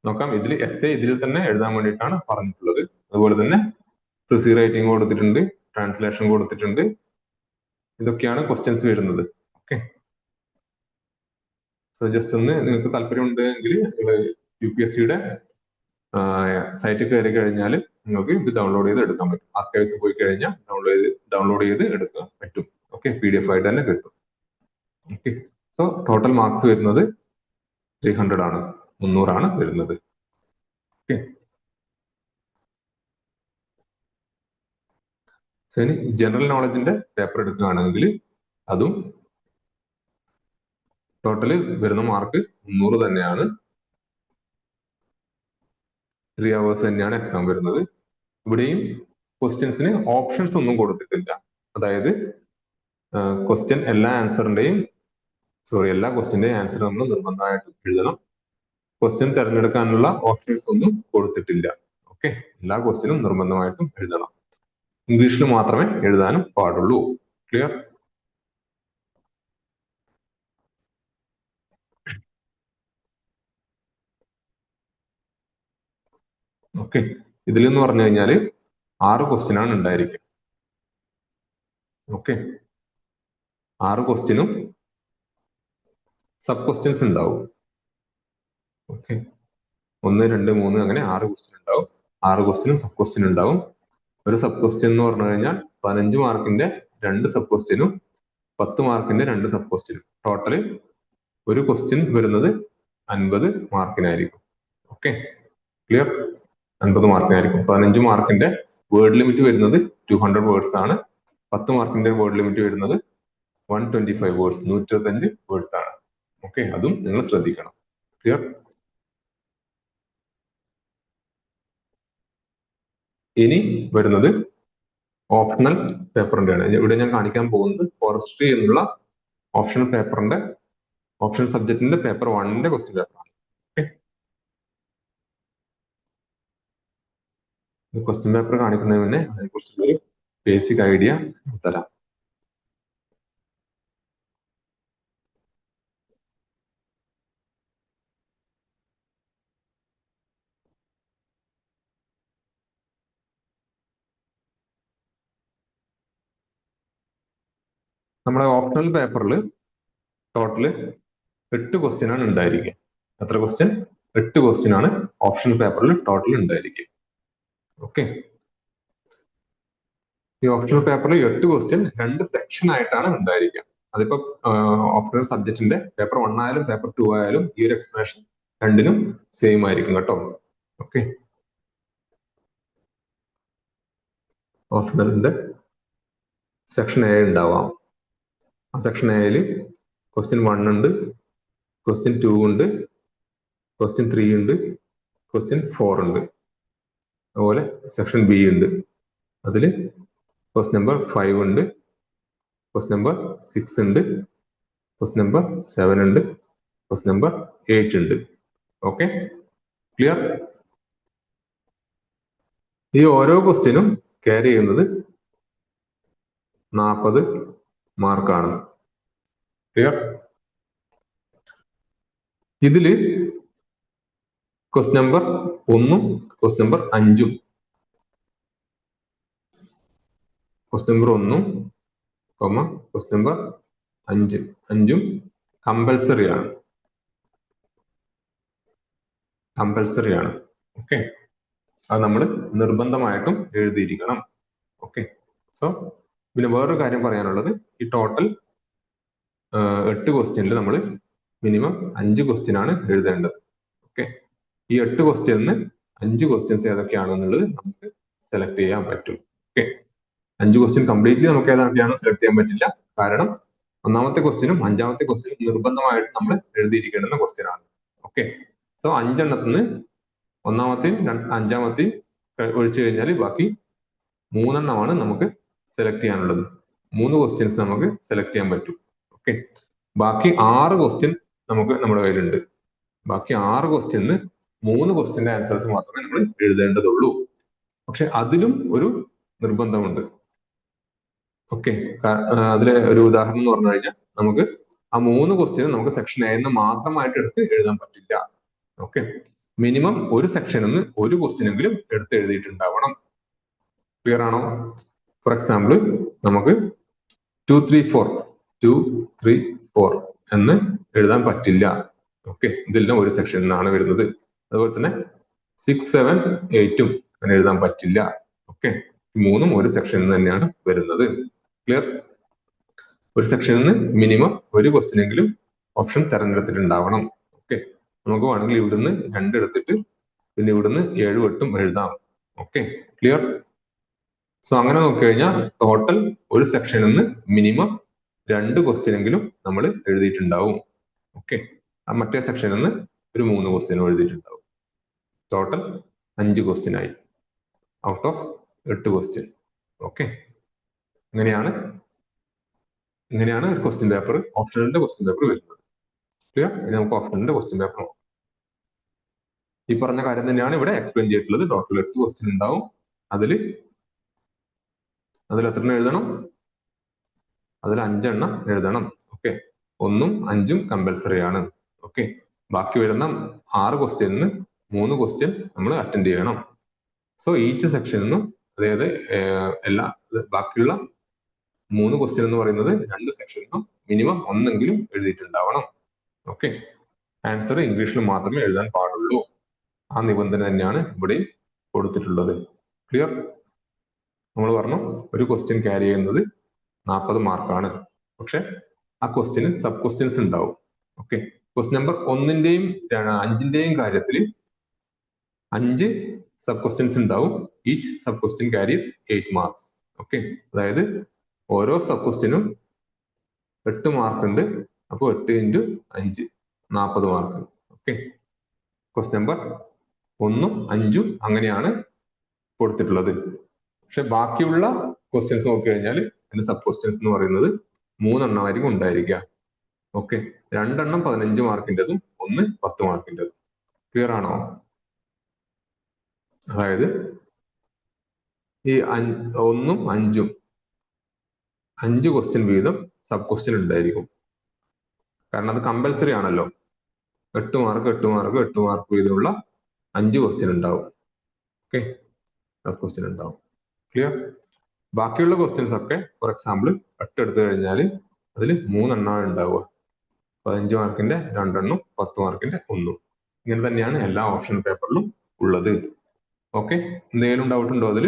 നോക്കാം. ഇതിൽ essay ഇതിൽ തന്നെ എഴുതാൻ വേണ്ടിയിട്ടാണ് പറഞ്ഞിട്ടുള്ളത്. അതുപോലെ തന്നെ പ്രിസി റൈറ്റിംഗ് കൊടുത്തിട്ടുണ്ട്, ട്രാൻസ്ലേഷൻ കൊടുത്തിട്ടുണ്ട്, ഇതൊക്കെയാണ് ക്വസ്റ്റ്യൻസ് വരുന്നത്. ഓക്കെ, സോ ജസ്റ്റ് ഒന്ന് നിങ്ങൾക്ക് താല്പര്യമുണ്ടെങ്കിൽ നിങ്ങൾ UPSC-യുടെ സൈറ്റിൽ കയറി കഴിഞ്ഞാൽ നിങ്ങൾക്ക് ഇത് ഡൗൺലോഡ് ചെയ്ത് എടുക്കാൻ പറ്റും. ആർക്കൈവ്സ് പോയി കഴിഞ്ഞാൽ ഡൗൺലോഡ് ചെയ്ത് എടുക്കാൻ പറ്റും. ഓക്കെ, PDF ആയിട്ട് തന്നെ കിട്ടും. ഓക്കെ, സോ ടോട്ടൽ മാർക്ക് വരുന്നത് 300 ആണ്, 300 ആണ് വരുന്നത്. ഓക്കെ, സോ ഇനി ജനറൽ നോളജിന്റെ പേപ്പർ എടുക്കുകയാണെങ്കിൽ അതും ടോട്ടല് വരുന്ന മാർക്ക് 300 തന്നെയാണ്. 3 hours തന്നെയാണ് എക്സാം വരുന്നത്. ഇവിടെയും ക്വസ്റ്റ്യൻസിന് ഓപ്ഷൻസ് ഒന്നും കൊടുത്തിട്ടില്ല. അതായത് ക്വസ്റ്റ്യൻ എല്ലാ ക്വസ്റ്റ്യന്റെയും ആൻസർ നമ്മൾ നിർബന്ധമായിട്ട് എഴുതണം. ക്വസ്റ്റ്യൻ തിരഞ്ഞെടുക്കാനുള്ള ഓപ്ഷൻസ് ഒന്നും കൊടുത്തിട്ടില്ല. ഓക്കെ, എല്ലാ ക്വസ്റ്റ്യനും നിർബന്ധമായിട്ടും എഴുതണം. ഇംഗ്ലീഷിൽ മാത്രമേ എഴുതാനും പാടുള്ളൂ. ക്ലിയർ? ഓക്കെ, ഇതിലെന്ന് പറഞ്ഞു കഴിഞ്ഞാൽ 6 ക്വസ്റ്റ്യൻ ആണ് ഉണ്ടായിരിക്കുക. ഓക്കെ, 6 ക്വസ്റ്റ്യനും സബ് ക്വസ്റ്റ്യൻസ് ഉണ്ടാവും. ഓക്കെ, 1, 2, 3 അങ്ങനെ 6 ക്വസ്റ്റ്യൻ ഉണ്ടാവും. 6 ക്വസ്റ്റ്യനും സബ് ക്വസ്റ്റ്യൻ ഉണ്ടാവും. ഒരു സബ് ക്വസ്റ്റ്യൻ എന്ന് പറഞ്ഞു കഴിഞ്ഞാൽ 15 മാർക്കിന്റെ 2 സബ് ക്വസ്റ്റ്യനും 10 മാർക്കിന്റെ 2 സബ് ക്വസ്റ്റ്യനും. ടോട്ടല് ഒരു ക്വസ്റ്റ്യൻ വരുന്നത് 50 മാർക്കിനായിരിക്കും. Okay, clear? 50 മാർക്കിനായിരിക്കും. 15 മാർക്കിന്റെ വേർഡ് ലിമിറ്റ് വരുന്നത് 200 വേർഡ്സ് ആണ്. 10 മാർക്കിന്റെ വേർഡ് ലിമിറ്റ് വരുന്നത് 125 വേർഡ്സ്, 125 വേർഡ്സ് ആണ്. ഓക്കെ, അതും നിങ്ങൾ ശ്രദ്ധിക്കണം. ക്ലിയർ? ഇനി വരുന്നത് ഓപ്ഷണൽ പേപ്പറിന്റെ ആണ്. ഇവിടെ ഞാൻ കാണിക്കാൻ പോകുന്നത് ഫോറസ്ട്രി എന്നുള്ള ഓപ്ഷണൽ പേപ്പറിന്റെ ഓപ്ഷണൽ സബ്ജക്റ്റിന്റെ പേപ്പർ 1ന്റെ ക്വസ്റ്റ്യൻ പേപ്പറാണ്. ഓക്കെ, ക്വസ്റ്റ്യൻ പേപ്പർ കാണിക്കുന്നതിന് മുന്നേ അതിനെക്കുറിച്ചുള്ള ഒരു ബേസിക് ഐഡിയ തരാം. നമ്മുടെ ഓപ്ഷണൽ പേപ്പറിൽ ടോട്ടല് 8 ക്വസ്റ്റ്യൻ ആണ് ഉണ്ടായിരിക്കുക. എത്ര ക്വസ്റ്റ്യൻ? 8 ക്വസ്റ്റ്യൻ ആണ് ഓപ്ഷണൽ പേപ്പറിൽ ടോട്ടൽ ഉണ്ടായിരിക്കുക. ഓക്കെ, ഈ ഓപ്ഷണൽ പേപ്പറിൽ 8 ക്വസ്റ്റ്യൻ 2 സെക്ഷൻ ആയിട്ടാണ് ഉണ്ടായിരിക്കുക. അതിപ്പോ ഓപ്ഷണൽ സബ്ജക്റ്റിന്റെ പേപ്പർ 1 ആയാലും പേപ്പർ 2 ആയാലും ഈ ഒരു എക്സ്പ്രഷൻ രണ്ടിനും സെയിം ആയിരിക്കും കേട്ടോ. ഓക്കെ, ഓപ്ഷണലിന്റെ സെക്ഷൻ എ ഉണ്ടാവാം. ആ സെക്ഷൻ എയിൽ ക്വസ്റ്റ്യൻ 1 ഉണ്ട്, ക്വസ്റ്റ്യൻ 2 ഉണ്ട്, ക്വസ്റ്റ്യൻ 3 ഉണ്ട്, ക്വസ്റ്റ്യൻ 4 ഉണ്ട്. അതുപോലെ സെക്ഷൻ ബി ഉണ്ട്, അതിൽ ക്വസ്റ്റ്യൻ നമ്പർ 5 ഉണ്ട്, ക്വസ്റ്റ്യൻ നമ്പർ 6 ഉണ്ട്, ക്വസ്റ്റ്യൻ നമ്പർ 7 ഉണ്ട്, ക്വസ്റ്റ്യൻ നമ്പർ 8 ഉണ്ട്. Okay, clear? ഈ ഓരോ ക്വസ്റ്റ്യനും ക്യാരി ചെയ്യുന്നത് 40 മാർക്കാണ്. ക്ലിയർ? ഇതില് ക്വസ്റ്റ്യൻ നമ്പർ 1ഉം ക്വസ്റ്റ്യൻ നമ്പർ 5ഉം ക്വസ്റ്റ്യൻ നമ്പർ 1ഉം ക്വസ്റ്റ്യൻ നമ്പർ 5ഉം കമ്പൽസറി ആണ്. കമ്പൽസറി ആണ്. ഓക്കെ, അത് നമ്മൾ നിർബന്ധമായിട്ടും എഴുതിയിരിക്കണം. ഓക്കെ, സോ പിന്നെ വേറൊരു കാര്യം പറയാനുള്ളത്, ഈ ടോട്ടൽ 8 ക്വസ്റ്റ്യനിൽ നമ്മൾ മിനിമം 5 ക്വസ്റ്റ്യൻ ആണ് എഴുതേണ്ടത്. ഓക്കെ, ഈ 8 ക്വസ്റ്റ്യനിന് 5 ക്വസ്റ്റ്യൻസ് ഏതൊക്കെയാണെന്നുള്ളത് നമുക്ക് സെലക്ട് ചെയ്യാൻ പറ്റും. ഓക്കെ, 5 ക്വസ്റ്റ്യൻ കംപ്ലീറ്റ്ലി നമുക്ക് ഏതൊക്കെയാണ് സെലക്ട് ചെയ്യാൻ പറ്റില്ല. കാരണം ഒന്നാമത്തെ ക്വസ്റ്റ്യനും 5ാമത്തെ ക്വസ്റ്റ്യനും നിർബന്ധമായിട്ട് നമ്മൾ എഴുതിയിരിക്കേണ്ടുന്ന ക്വസ്റ്റ്യൻ ആണ്. ഓക്കെ, സോ 5 എണ്ണത്തിന് ഒന്നാമത്തെയും 5ാമത്തെയും ഒഴിച്ചു കഴിഞ്ഞാൽ ബാക്കി 3 എണ്ണമാണ് നമുക്ക് സെലക്ട് ചെയ്യാനുള്ളത്. 3 ക്വസ്റ്റ്യൻസ് നമുക്ക് സെലക്ട് ചെയ്യാൻ പറ്റും. ഓക്കെ, ബാക്കി 6 ക്വസ്റ്റ്യൻ നമുക്ക് നമ്മുടെ കയ്യിലുണ്ട്. ബാക്കി 6 ക്വസ്റ്റ്യന് 3 ക്വസ്റ്റ്യന്റെ ആൻസേഴ്സ് മാത്രമേ നമ്മൾ എഴുതേണ്ടതുള്ളൂ. പക്ഷെ അതിലും ഒരു നിർബന്ധമുണ്ട്. ഓക്കെ, അതിലെ ഒരു ഉദാഹരണം എന്ന് പറഞ്ഞു കഴിഞ്ഞാൽ നമുക്ക് ആ 3 ക്വസ്റ്റ്യനും നമുക്ക് സെക്ഷൻ എ എന്ന് മാത്രമായിട്ട് എടുത്ത് എഴുതാൻ പറ്റില്ല. ഓക്കെ, മിനിമം ഒരു സെക്ഷനിൽ നിന്ന് ഒരു ക്വസ്റ്റ്യനെങ്കിലും എടുത്ത് എഴുതിയിട്ടുണ്ടാവണം. ക്ലിയർ ആണോ? ഫോർ എക്സാമ്പിൾ നമുക്ക് 2, 3, 4 2, 3, 4 എന്ന് എഴുതാൻ പറ്റില്ല. ഓക്കെ, ഇതെല്ലാം ഒരു സെക്ഷനിലാണ് വരുന്നത്. അതുപോലെ തന്നെ 6, 7, 8 അങ്ങനെ എഴുതാൻ പറ്റില്ല. ഓക്കെ, മൂന്നും ഒരു സെക്ഷനിൽ തന്നെയാണ് വരുന്നത്. ക്ലിയർ? ഒരു സെക്ഷനിൽ നിന്ന് മിനിമം ഒരു ക്വസ്റ്റ്യൻ എങ്കിലും ഓപ്ഷൻ തെരഞ്ഞെടുത്തിട്ടുണ്ടാവണം. ഓക്കെ, നമുക്ക് വേണമെങ്കിൽ ഇവിടുന്ന് 2 എടുത്തിട്ട് പിന്നെ ഇവിടുന്ന് 7, 8 എഴുതാം. Okay, clear? സോ അങ്ങനെ നോക്കിക്കഴിഞ്ഞാൽ ടോട്ടൽ ഒരു സെക്ഷനിൽ നിന്ന് മിനിമം 2 ക്വസ്റ്റ്യൻ എങ്കിലും നമ്മൾ എഴുതിയിട്ടുണ്ടാവും. ഓക്കെ, മറ്റേ സെക്ഷനിൽ നിന്ന് ഒരു 3 ക്വസ്റ്റ്യനും എഴുതിയിട്ടുണ്ടാവും. ടോട്ടൽ 5 ക്വസ്റ്റ്യൻ ആയി ഔട്ട് ഓഫ് 8 ക്വസ്റ്റ്യൻ. ഓക്കെ, ഇങ്ങനെയാണ് ഒരു ക്വസ്റ്റ്യൻ പേപ്പർ, ഓപ്ഷണലിന്റെ ക്വസ്റ്റ്യൻ പേപ്പർ വരുന്നത്. ക്ലിയർ? ഇനി നമുക്ക് ഓപ്ഷണലിന്റെ ക്വസ്റ്റ്യൻ പേപ്പർ നോക്കാം. ഈ പറഞ്ഞ കാര്യം തന്നെയാണ് ഇവിടെ എക്സ്പ്ലെയിൻ ചെയ്തിട്ടുള്ളത്. ടോട്ടൽ 8 ക്വസ്റ്റ്യൻ ഉണ്ടാവും. അതിൽ എത്ര എഴുതണം? അതിൽ 5 എണ്ണം എഴുതണം. ഓക്കെ, 1ഉം 5ഉം കമ്പൽസറി ആണ്. ഓക്കെ, ബാക്കി വരുന്ന 6 ക്വസ്റ്റ്യനിന് 3 ക്വസ്റ്റ്യൻ നമ്മൾ അറ്റൻഡ് ചെയ്യണം. സോ ഈച്ച് സെക്ഷനിൽ നിന്നും, അതായത് ബാക്കിയുള്ള 3 ക്വസ്റ്റ്യൻ എന്ന് പറയുന്നത് 2 സെക്ഷനിൽ നിന്നും മിനിമം ഒന്നെങ്കിലും എഴുതിയിട്ടുണ്ടാവണം. ഓക്കെ, ആൻസർ ഇംഗ്ലീഷിൽ മാത്രമേ എഴുതാൻ പാടുള്ളൂ. ആ നിബന്ധന തന്നെയാണ് ഇവിടെ കൊടുത്തിട്ടുള്ളത്. ക്ലിയർ? നമ്മൾ പറഞ്ഞു ഒരു ക്വസ്റ്റ്യൻ ക്യാരി ചെയ്യുന്നത് 40 മാർക്കാണ്. പക്ഷെ ആ ക്വസ്റ്റ്യന് സബ് ക്വസ്റ്റ്യൻസ് ഉണ്ടാവും. ഓക്കെ, ക്വസ്റ്റ്യൻ നമ്പർ 1ന്റെയും 5ന്റെയും കാര്യത്തിൽ 5 സബ് ക്വസ്റ്റ്യൻസ് ഉണ്ടാവും. Each sub question carries 8 marks. Okay, അതായത് ഓരോ സബ് ക്വസ്റ്റ്യനും 8 മാർക്ക് ഉണ്ട്. അപ്പോൾ 8 × 5 40 മാർക്ക്. ഓക്കെ, ക്വസ്റ്റ്യൻ നമ്പർ 1ഉം 5ഉം അങ്ങനെയാണ് കൊടുത്തിട്ടുള്ളത്. പക്ഷെ ബാക്കിയുള്ള ക്വസ്റ്റ്യൻസ് നോക്കി കഴിഞ്ഞാൽ അതിന്റെ സബ് ക്വസ്റ്റ്യൻസ് എന്ന് പറയുന്നത് 3 എണ്ണമായിരിക്കും ഉണ്ടായിരിക്കുക. ഓക്കെ, 2 എണ്ണം 15 മാർക്കിൻ്റെതും 1 10 മാർക്കിൻ്റെതും. ക്ലിയർ ആണോ? അതായത് ഈ 1ഉം 5ഉം 5 ക്വസ്റ്റ്യൻ വീതം സബ് ക്വസ്റ്റ്യൻ ഉണ്ടായിരിക്കും. കാരണം അത് കമ്പൽസറി ആണല്ലോ. 8 മാർക്ക് 8 മാർക്ക് 8 മാർക്ക് വീതമുള്ള 5 ക്വസ്റ്റ്യൻ ഉണ്ടാവും. ഓക്കെ, സബ് ക്വസ്റ്റ്യൻ ഉണ്ടാവും. ക്ലിയർ? ബാക്കിയുള്ള ക്വസ്റ്റ്യൻസ് ഒക്കെ ഫോർ എക്സാമ്പിൾ 8 എടുത്തു കഴിഞ്ഞാൽ അതിൽ 3 എണ്ണമാണ് ഉണ്ടാവുക. 15 മാർക്കിന്റെ 2 എണ്ണം, 10 മാർക്കിന്റെ 1. ഇങ്ങനെ തന്നെയാണ് എല്ലാ ഓപ്ഷൻ പേപ്പറിലും ഉള്ളത്. ഓക്കെ, എന്തെങ്കിലും ഡൗട്ട് ഉണ്ടോ അതിൽ?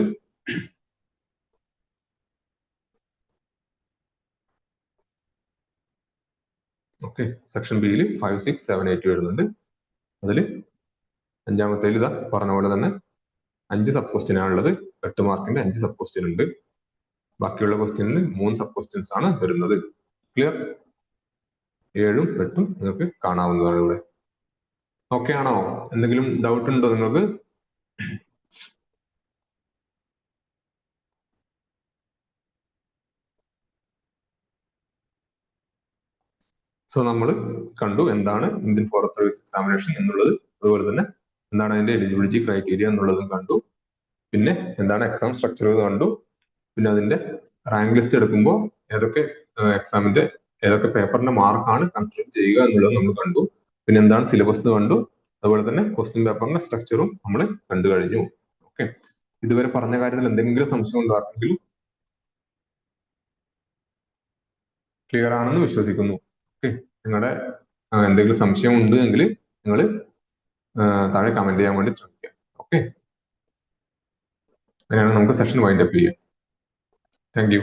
ഓക്കെ, സെക്ഷൻ ബിയിൽ 5, 6, 7, 8 വരുന്നുണ്ട്. അതിൽ 5ാമത്തേൽ ഇതാ പറഞ്ഞ പോലെ തന്നെ 5 സബ് ക്വസ്റ്റ്യൻ ആണുള്ളത്. 8 മാർക്കിന്റെ 5 സബ് ക്വസ്റ്റ്യൻ ഉണ്ട്. ബാക്കിയുള്ള ക്വസ്റ്റ്യനിൽ 3 സബ് ക്വസ്റ്റ്യൻസ് ആണ് വരുന്നത്. ക്ലിയർ? 7ഉം 8ഉം നിങ്ങൾക്ക് കാണാവുന്നതാണ് ഇവിടെ. ഓക്കെ ആണോ? എന്തെങ്കിലും ഡൗട്ട് ഉണ്ടോ നിങ്ങൾക്ക്? സോ നമ്മൾ കണ്ടു എന്താണ് ഇന്ത്യൻ ഫോറസ്റ്റ് സർവീസ് എക്സാമിനേഷൻ എന്നുള്ളത്. അതുപോലെ തന്നെ എന്താണ് അതിന്റെ എലിജിബിലിറ്റി ക്രൈറ്റീരിയ എന്നുള്ളതും കണ്ടു. പിന്നെ എന്താണ് എക്സാം സ്ട്രക്ചർ കണ്ടു. പിന്നെ അതിന്റെ റാങ്ക് ലിസ്റ്റ് എടുക്കുമ്പോൾ ഏതൊക്കെ എക്സാമിന്റെ ഏതൊക്കെ പേപ്പറിന്റെ മാർക്കാണ് കൺസിഡർ ചെയ്യുക എന്നുള്ളത് നമ്മൾ കണ്ടു. പിന്നെ എന്താണ് സിലബസ് എന്ന് കണ്ടു. അതുപോലെ തന്നെ ക്വസ്റ്റ്യൻ പേപ്പറിന്റെ സ്ട്രക്ചറും നമ്മൾ കണ്ടു കഴിഞ്ഞു. ഓക്കെ, ഇതുവരെ പറഞ്ഞ കാര്യത്തിൽ എന്തെങ്കിലും സംശയം ഉണ്ടായിരുന്നെങ്കിൽ ക്ലിയർ ആണെന്ന് വിശ്വസിക്കുന്നു. ഓക്കെ, നിങ്ങളുടെ എന്തെങ്കിലും സംശയം ഉണ്ട് എങ്കിൽ നിങ്ങൾ താഴെ കമന്റ് ചെയ്യാൻ വേണ്ടി ശ്രമിക്കുക. ഓക്കെ, അങ്ങനെയാണ് നമുക്ക് സെഷൻ വൈൻഡ് അപ്പ് ചെയ്യാം. Thank you.